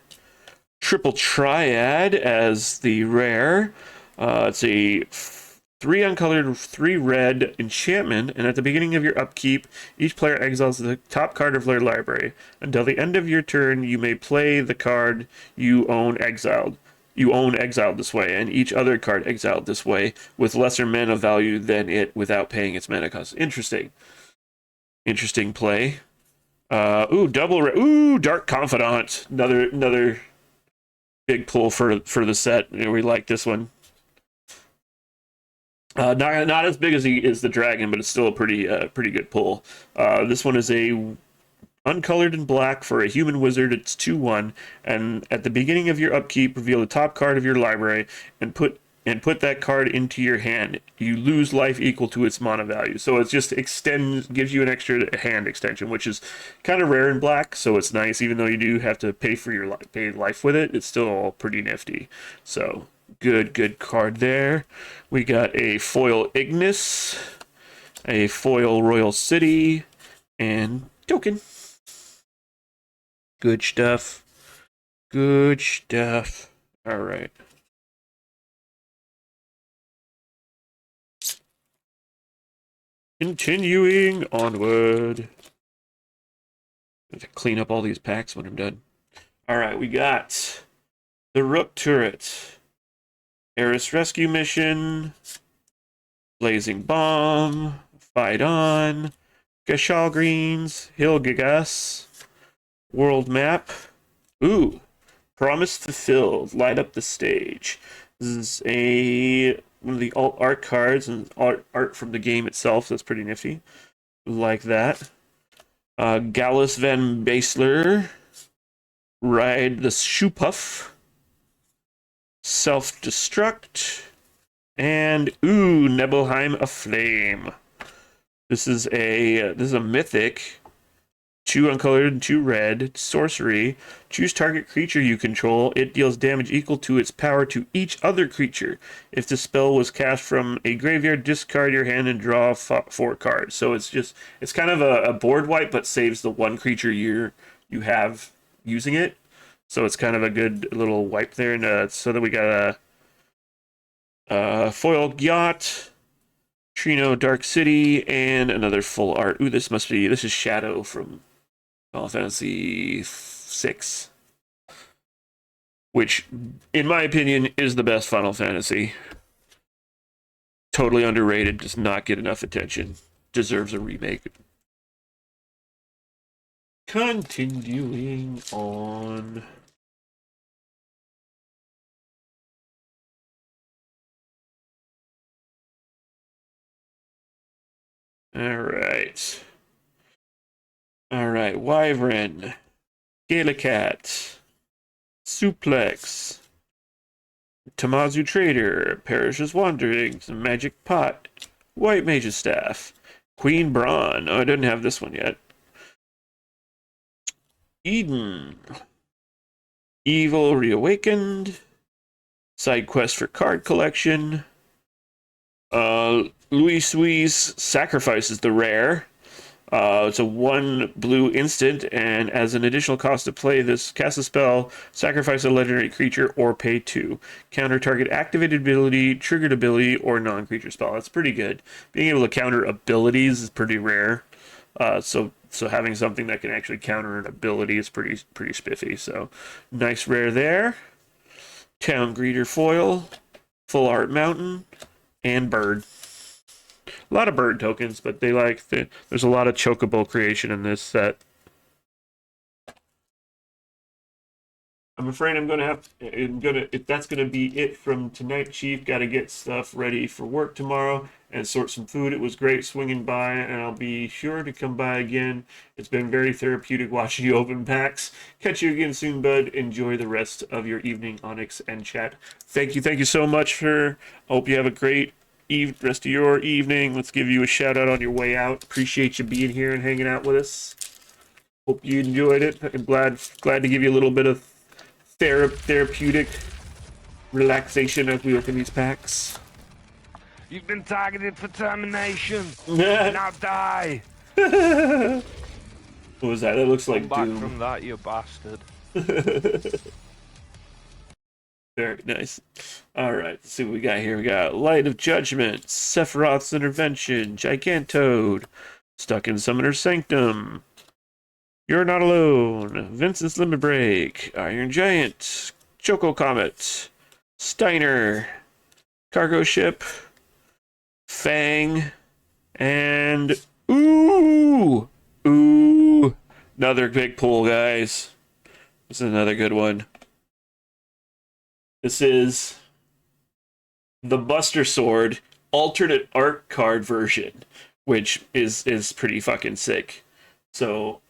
Triple Triad as the rare. It's a 3 uncolored, 3 red enchantment, and at the beginning of your upkeep, each player exiles the top card of their library. Until the end of your turn, you may play the card you own exiled. You own exiled this way, and each other card exiled this way, with lesser mana value than it without paying its mana cost. Interesting. Interesting play. Ooh, Dark Confidant. Another big pull for the set. We like this one. Not as big as the dragon, but it's still a pretty good pull. This one is a uncolored and black for a human wizard. It's 2/1, and at the beginning of your upkeep, reveal the top card of your library and put that card into your hand. You lose life equal to its mana value. So it just gives you an extra hand extension, which is kind of rare in black. So it's nice, even though you do have to pay life with it. It's still pretty nifty. So good card there. We got a foil Ignis, a foil Royal City, and token. Good stuff. Good stuff. All right. Continuing onward. I have to clean up all these packs when I'm done. All right, we got the Rook Turret, Eris Rescue Mission, Blazing Bomb, Fight On, Gashal Greens, Hilgigas, World Map. Ooh, Promise Fulfilled, Light Up the Stage. This is one of the alt art cards and art from the game itself. That's pretty nifty. Like that. Gallus Van Basler, Ride the Shoepuff, Self-Destruct, and Nebelheim Aflame. This is a mythic. 2 uncolored and 2 red. Sorcery. Choose target creature you control. It deals damage equal to its power to each other creature. If the spell was cast from a graveyard, discard your hand and draw 4 cards. So it's kind of a board wipe, but saves the one creature you have using it. So it's kind of a good little wipe there. And so that we got a foil Yacht, Trino Dark City, and another full art. Ooh, this is Shadow from Final Fantasy VI, which, in my opinion, is the best Final Fantasy. Totally underrated, does not get enough attention. Deserves a remake. Continuing on. All right, Wyvern, Galacat, Suplex, Tamazu Trader, Parish's Wanderings, Magic Pot, White Mage's Staff, Queen Brawn. Oh, I didn't have this one yet. Eden, Evil Reawakened, Side Quest for Card Collection, Louis Suisse Sacrifices the rare. It's a 1 blue instant, and as an additional cost to play this, cast a spell, sacrifice a legendary creature, or pay 2. Counter target activated ability, triggered ability, or non-creature spell. That's pretty good. Being able to counter abilities is pretty rare. So having something that can actually counter an ability is pretty spiffy. So nice rare there. Town Greeter foil, Full Art Mountain, and Bird. A lot of bird tokens, but there's a lot of chocobo creation in this set. I'm afraid if that's gonna be it from tonight, Chief. Got to get stuff ready for work tomorrow and sort some food. It was great swinging by, and I'll be sure to come by again. It's been very therapeutic watching you open packs. Catch you again soon, bud. Enjoy the rest of your evening, Onyx and chat. Thank you so much hope you have a great rest of your evening. Let's give you a shout out on your way out. Appreciate you being here and hanging out with us. Hope you enjoyed it. I'm glad to give you a little bit of therapeutic relaxation as we open these packs. You've been targeted for termination. Now die. What was that? That looks Come like back Doom. from that, you bastard. Very nice. All right, let's see what we got here. We got Light of Judgment, Sephiroth's Intervention, Gigantoad, Stuck in Summoner's Sanctum, You're Not Alone, Vincent's Limit Break, Iron Giant, Choco Comet, Steiner, Cargo Ship, Fang, and Ooh! Another big pull, guys. This is another good one. This is the Buster Sword alternate art card version, which is pretty fucking sick. So,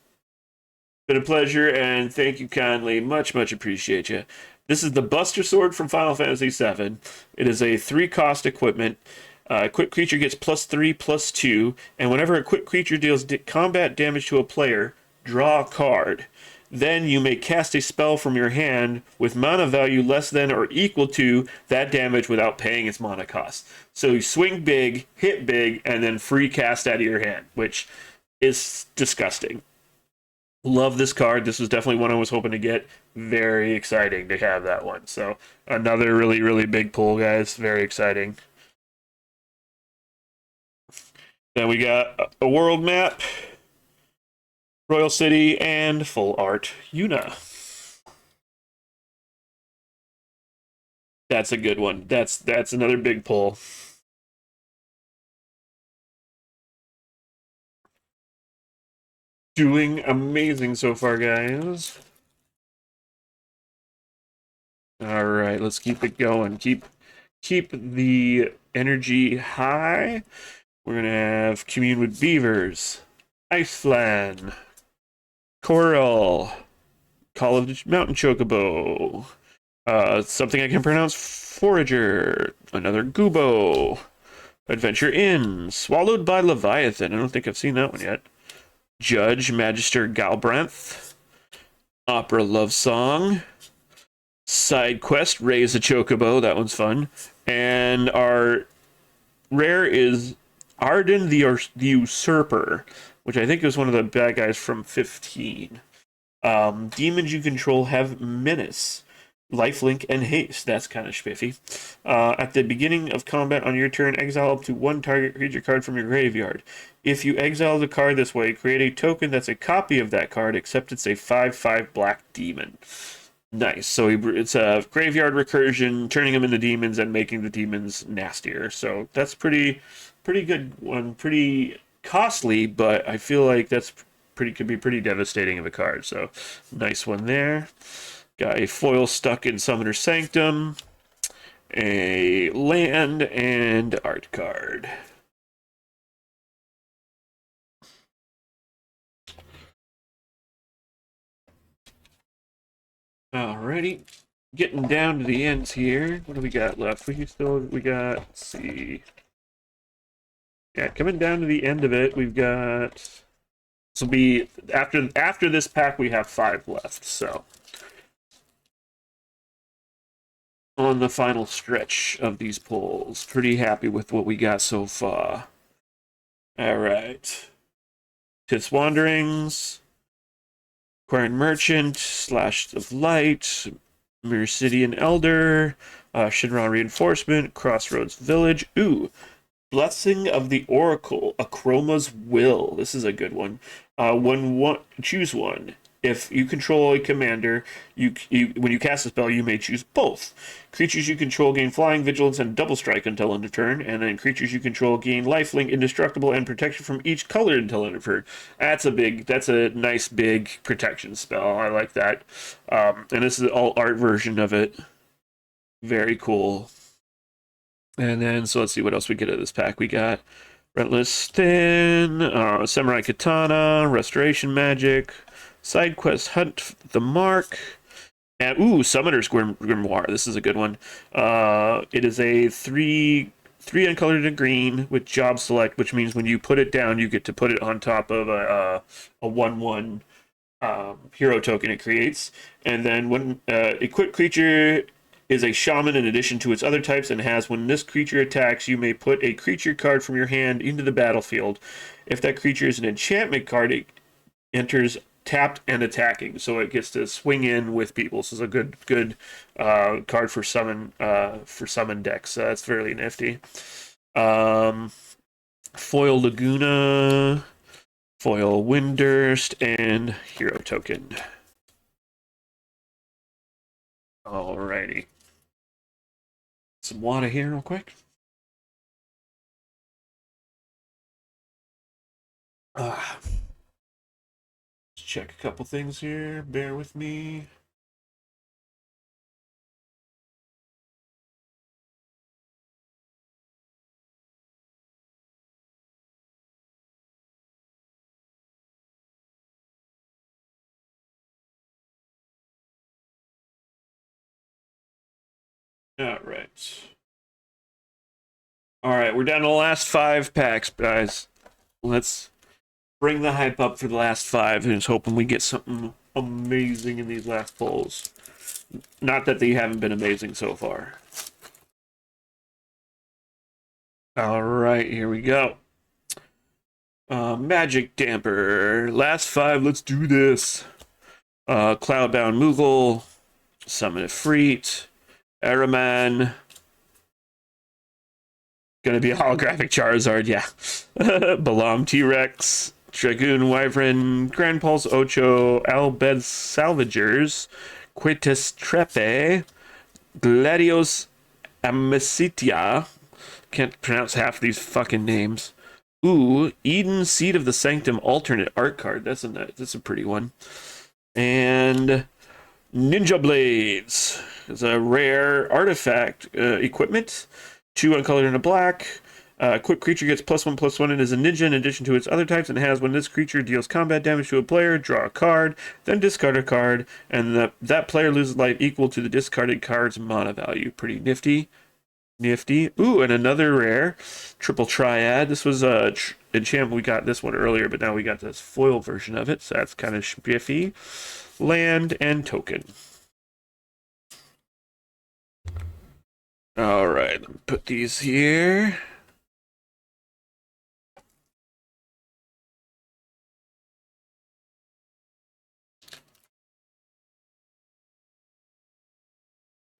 been a pleasure, and thank you kindly. Much appreciate you. This is the Buster Sword from Final Fantasy VII. It is a 3-cost equipment. Equipped creature gets +3/+2, and whenever a equipped creature deals combat damage to a player, draw a card. Then you may cast a spell from your hand with mana value less than or equal to that damage without paying its mana cost. So you swing big, hit big, and then free cast out of your hand, which is disgusting. Love this card. This was definitely one I was hoping to get. Very exciting to have that one. So another really big pull, guys. Very exciting. Then we got a world map, Royal City, and full art Yuna. That's a good one. That's another big pull. Doing amazing so far, guys. All right, let's keep it going. Keep the energy high. We're gonna have Commune with Beavers, Iceland, Coral, Call of the Mountain Chocobo, something I can pronounce, Forager, another Gubo, Adventure Inn, Swallowed by Leviathan. I don't think I've seen that one yet. Judge Magister Galbranth, Opera Love Song, Side Quest Raise a Chocobo. That one's fun. And our rare is Arden the Usurper, which I think is one of the bad guys from 15. Demons you control have Menace, Lifelink, and Haste. That's kind of spiffy. At the beginning of combat on your turn, exile up to one target creature card from your graveyard. If you exile the card this way, create a token that's a copy of that card, except it's a 5/5 black demon. Nice. So it's a graveyard recursion, turning them into demons and making the demons nastier. So that's pretty good one. Pretty costly, but I feel like that's could be pretty devastating of a card. So nice one there. Got a foil Stuck in Summoner's Sanctum, a land, and art card. Alrighty, getting down to the ends here. What do we got left? We got, let's see. Yeah, coming down to the end of it, we've got, this will be, after this pack, we have 5 left, so. On the final stretch of these pulls. Pretty happy with what we got so far. Alright. Tith's Wanderings, Quarren Merchant, Slash of Light, Mirror City and Elder, Shinra Reinforcement, Crossroads Village. Ooh, Blessing of the Oracle, Akroma's Will. This is a good one. Choose one. If you control a commander, when you cast a spell, you may choose both. Creatures you control gain flying, vigilance, and double strike until end of turn, and then creatures you control gain lifelink, indestructible, and protection from each color until end of turn. That's a nice big protection spell. I like that. And this is the all art version of it. Very cool. And then, so let's see what else we get out of this pack. We got Relentless Thin, Samurai Katana, Restoration Magic, Side Quest Hunt the Mark, and Summoner's Grimoire. This is a good one. It is a 3 uncolored and green with job select, which means when you put it down, you get to put it on top of a 1/1 hero token it creates. And then when equipped creature is a shaman in addition to its other types and has, when this creature attacks, you may put a creature card from your hand into the battlefield. If that creature is an enchantment card, it enters tapped and attacking, so it gets to swing in with people. So it's a good card for summon decks. That's fairly nifty. Foil Laguna, foil Windurst, and hero token. Alrighty. Some water here real quick. Let's check a couple things here. Bear with me. All right, we're down to the last 5 packs, guys. Let's bring the hype up for the last 5, and just hoping we get something amazing in these last pulls. Not that they haven't been amazing so far. All right, here we go. Magic Damper. Last 5, let's do this. Cloudbound Moogle. Summon a Freet. Araman. Gonna be a holographic Charizard, yeah. Balam T-Rex. Dragoon Wyvern. Grand Pulse Ocho. Albed Salvagers. Quitus Trepe. Gladios Amicitia. Can't pronounce half of these fucking names. Ooh, Eden Seed of the Sanctum alternate art card. That's a pretty one. And Ninja Blades is a rare artifact equipment. 2 uncolored and a black. Equipped creature gets +1/+1 and is a ninja in addition to its other types, and has, when this creature deals combat damage to a player, draw a card, then discard a card, and that player loses life equal to the discarded card's mana value. Pretty nifty. Ooh, and another rare. Triple Triad. This was a enchantment. We got this one earlier, but now we got this foil version of it, so that's kind of spiffy. Land and token. All right, let me put these here.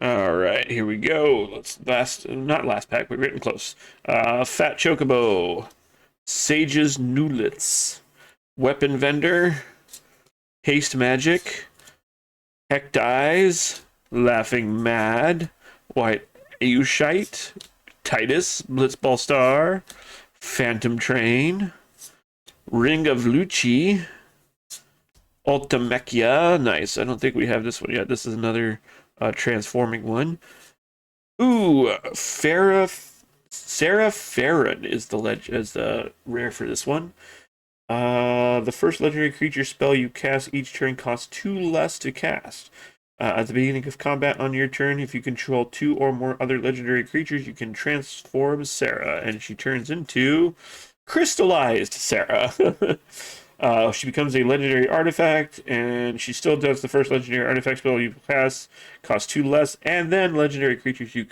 All right, here we go. Not last pack, but getting close. Fat Chocobo, Sage's Newlets, Weapon Vendor, Haste Magic, Heck Eyes, Laughing Mad, White Eushite, Titus, Blitzball Star, Phantom Train, Ring of Lucci, Ultimechia. Nice. I don't think we have this one yet. This is another transforming one. Ooh, Sarah Farron is the rare for this one. The first legendary creature spell you cast each turn costs 2 less to cast. At the beginning of combat on your turn, if you control 2 or more other legendary creatures, you can transform Sarah, and she turns into Crystallized Sarah. She becomes a legendary artifact, and she still does the first legendary artifact spell you cast, costs 2 less, and then legendary creatures you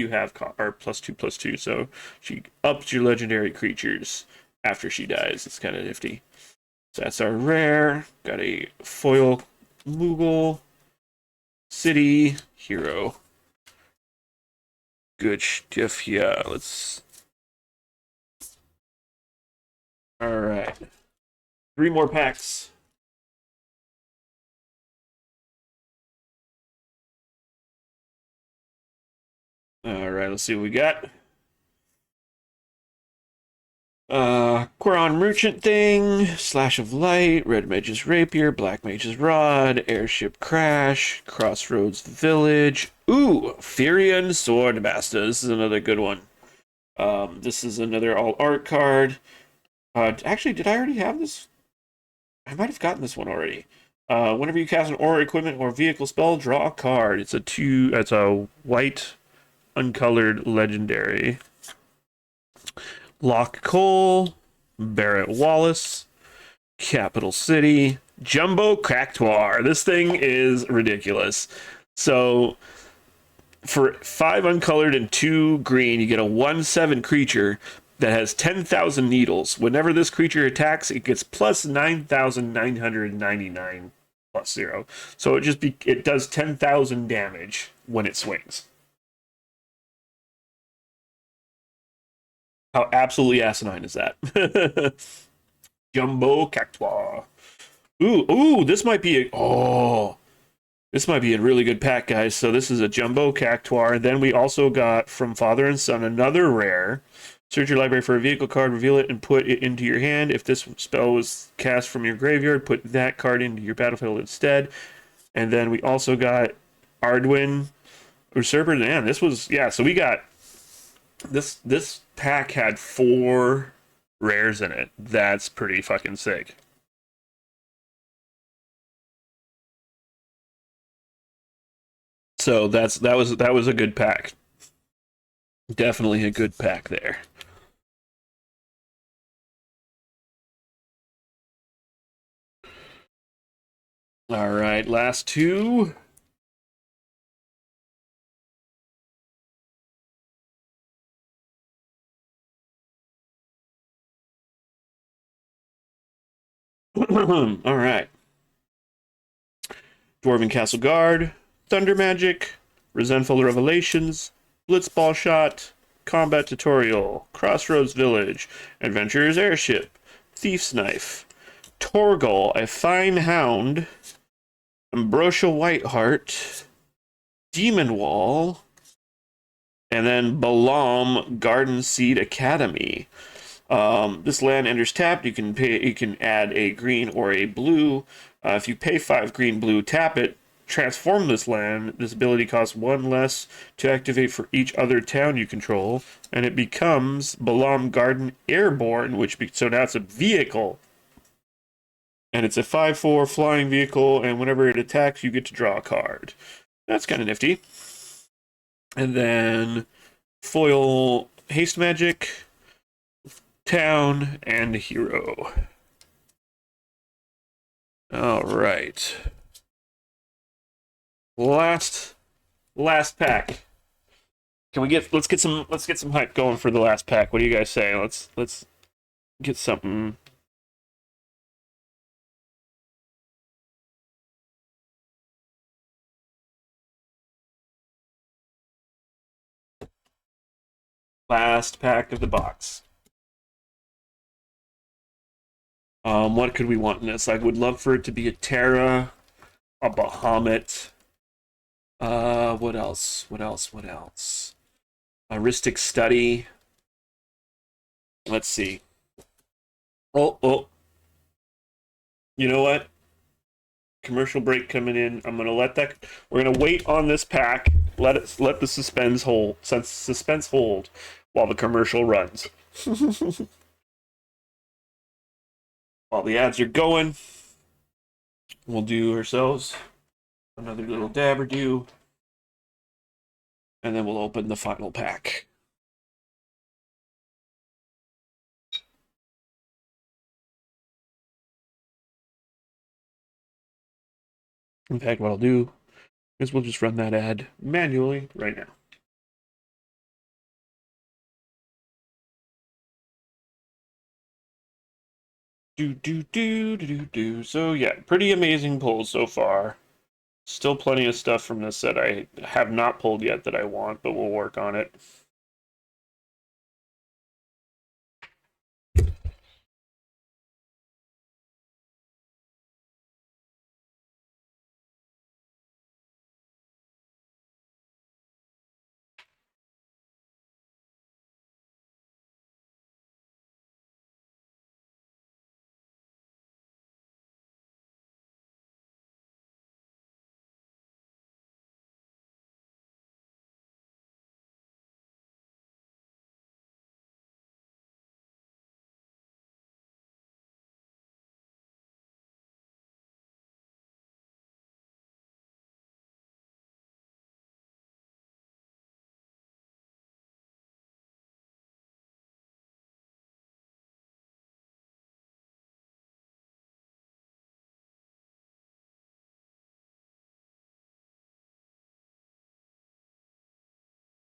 have are +2/+2, so she ups your legendary creatures after she dies. It's kind of nifty. So that's our rare. Got a foil Moogle. City hero. Good stuff. Yeah, let's. All right. 3 more packs. All right, let's see what we got. Quoron Merchant Thing, Slash of Light, Red Mage's Rapier, Black Mage's Rod, Airship Crash, Crossroads Village. Ooh, Furion Swordmaster. This is another good one. This is another all art card. Actually, did I already have this? I might have gotten this one already. Whenever you cast an aura, equipment, or vehicle spell, draw a card. It's a white, uncolored legendary. Lock Cole, Barrett Wallace, Capital City, Jumbo Cactuar. This thing is ridiculous. So, for 5 uncolored and 2 green, you get a 1/7 creature that has 10,000 needles. Whenever this creature attacks, it gets plus 9,999 plus 0. So it does 10,000 damage when it swings. How absolutely asinine is that? Jumbo Cactuar. Ooh, this might be a really good pack, guys. So this is a Jumbo Cactuar. Then we also got from Father and Son another rare. Search your library for a vehicle card, reveal it, and put it into your hand. If this spell was cast from your graveyard, put that card into your battlefield instead. And then we also got Arduin Usurper. Man, this was, yeah, so we got this pack had 4 rares in it. That's pretty fucking sick. So that was a good pack. Definitely a good pack there. All right, last 2. All right. Dwarven Castle Guard, Thunder Magic, Resentful Revelations, Blitzball Shot, Combat Tutorial, Crossroads Village, Adventurer's Airship, Thief's Knife, Torgal, a Fine Hound, Ambrosia Whiteheart, Demon Wall, and then Balam Garden Seed Academy. This land enters tapped. You can add a green or a blue. If you pay 5 green, blue, tap it, transform this land. This ability costs 1 less to activate for each other town you control, and it becomes Balam Garden Airborne, so now it's a vehicle. And it's a 5/4 flying vehicle, and whenever it attacks, you get to draw a card. That's kind of nifty. And then foil haste magic, town, and hero. All right. Last pack. Let's get some hype going for the last pack. What do you guys say? Let's get something. Last pack of the box. What could we want in this? I would love for it to be a Terra, a Bahamut. What else? A Ristic Study. Let's see. Oh. You know what? Commercial break coming in. We're gonna wait on this pack. Let the suspense hold while the commercial runs. While the ads are going, we'll do ourselves another little dab or do, and then we'll open the final pack. In fact, what I'll do is we'll just run that ad manually right now. So yeah, pretty amazing pulls so far. Still plenty of stuff from this that I have not pulled yet that I want, but we'll work on it.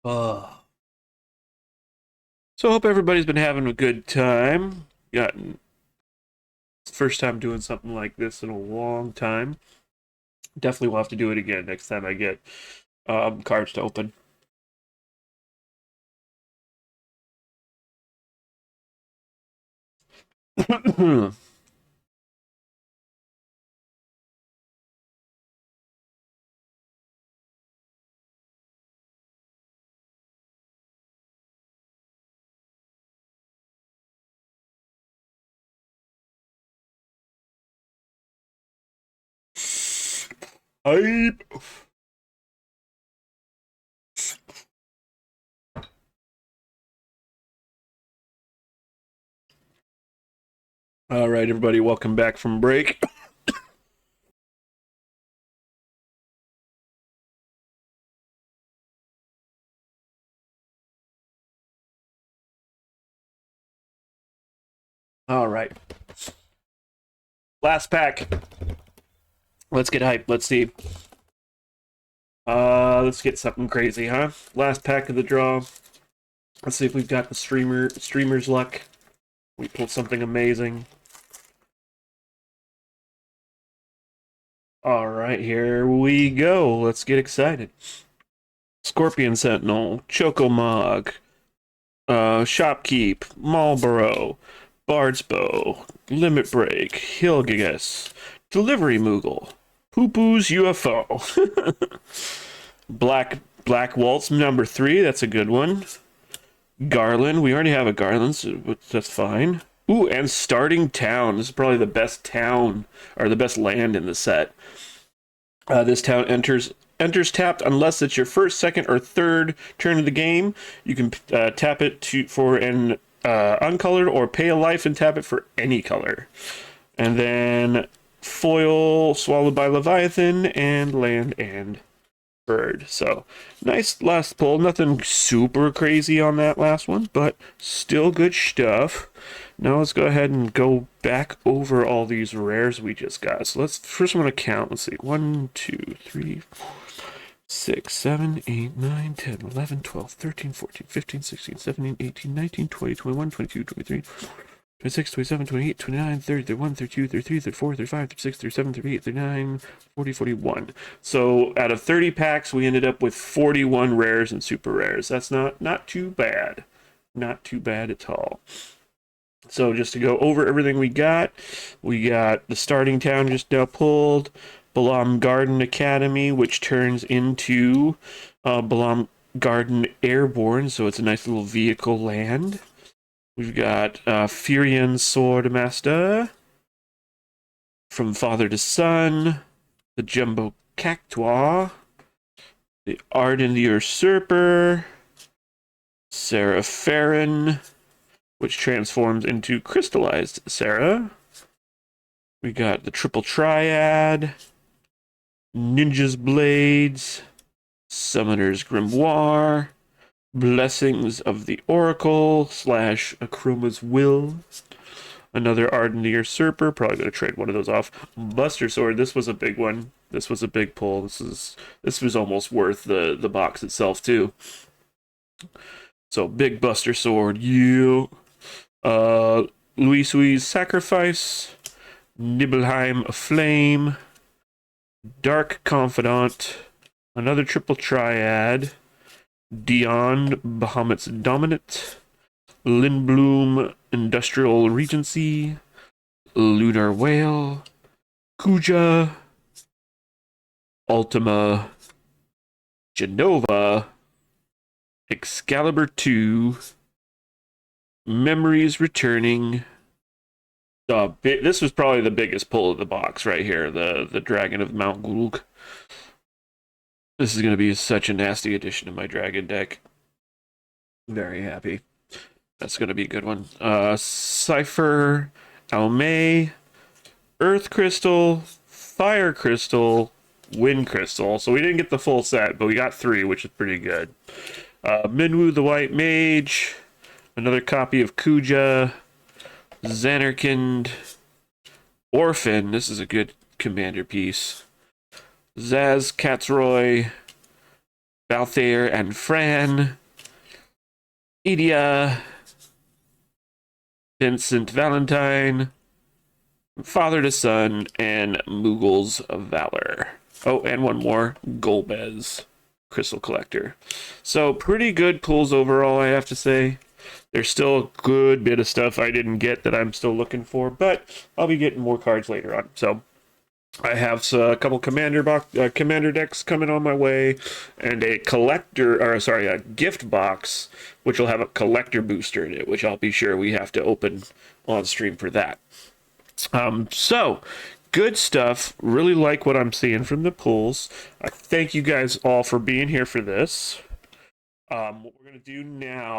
So I hope everybody's been having a good time. Gotten first time doing something like this in a long time. Definitely will have to do it again next time I get cards to open. Hype. All right, everybody, welcome back from break. All right. Last pack. Let's get hyped. Let's see. Let's get something crazy, huh? Last pack of the draw. Let's see if we've got the streamer's luck. We pulled something amazing. All right, here we go. Let's get excited. Scorpion Sentinel, Chocomog, Shopkeep, Marlboro, Bard's Bow, Limit Break, Hilgigas, Delivery Moogle, Poo-Poo's UFO, Black Waltz number 3, that's a good one. Garland, we already have a Garland, so that's fine. Ooh, and Starting Town. This is probably the best town, or the best land in the set. This town enters tapped unless it's your first, second, or third turn of the game. You can tap it for an uncolored or pay a life and tap it for any color. And then foil, Swallowed by Leviathan, and land and bird. So nice last pull. Nothing super crazy on that last one, but still good stuff. Now let's go ahead and go back over all these rares we just got. So let's first want to count. Let's see. 1, 2, 3, 4, 6, 7, 8, 9, 10, 11, 12, 13, 14, 15, 16, 17, 18, 19, 20, 21, 22, 23, 26, 27, 28, 29, 30, 31, 32, 33, 34, 35, 36, 37, 38, 39, 40, 41. So out of 30 packs, we ended up with 41 rares and super rares. That's not too bad. Not too bad at all. So just to go over everything we got the Starting Town just now pulled, Balam Garden Academy, which turns into Balam Garden Airborne, so it's a nice little vehicle land. We've got Furion Swordmaster, From Father to Son, the Jumbo Cactuar, the Arden the Usurper, Sarah Farron, which transforms into Crystallized Sarah. We got the Triple Triad, Ninja's Blades, Summoner's Grimoire, Blessings of the Oracle / Akroma's Will, another Arden the Usurper, probably going to trade one of those off. Buster Sword, this was a big one. This was a big pull. This was almost worth the box itself too. So big Buster Sword, you. Luisui's Sacrifice, Nibelheim Aflame, Dark Confidant, another Triple Triad, Dion Bahamut's Dominant, Lindblum Industrial Regency, Lunar Whale, Kuja, Ultima, Genova, Excalibur 2, Memories Returning. This was probably the biggest pull of the box right here, the Dragon of Mount Gulg. This is going to be such a nasty addition to my Dragon deck. Very happy. That's going to be a good one. Cypher, Almay, Earth Crystal, Fire Crystal, Wind Crystal. So we didn't get the full set, but we got 3, which is pretty good. Minwu the White Mage, another copy of Kuja, Xanarkand, Orphan, this is a good commander piece, Zaz Katzroy, Balthair and Fran, Edia, Vincent Valentine, Father to Son, and Moogle's Valor. Oh, and one more, Golbez, Crystal Collector. So pretty good pulls overall, I have to say. There's still a good bit of stuff I didn't get that I'm still looking for, but I'll be getting more cards later on. So I have a couple commander decks coming on my way, and a gift box, which will have a collector booster in it, which I'll be sure we have to open on stream for that. So good stuff. Really like what I'm seeing from the pulls. I thank you guys all for being here for this. What we're gonna do now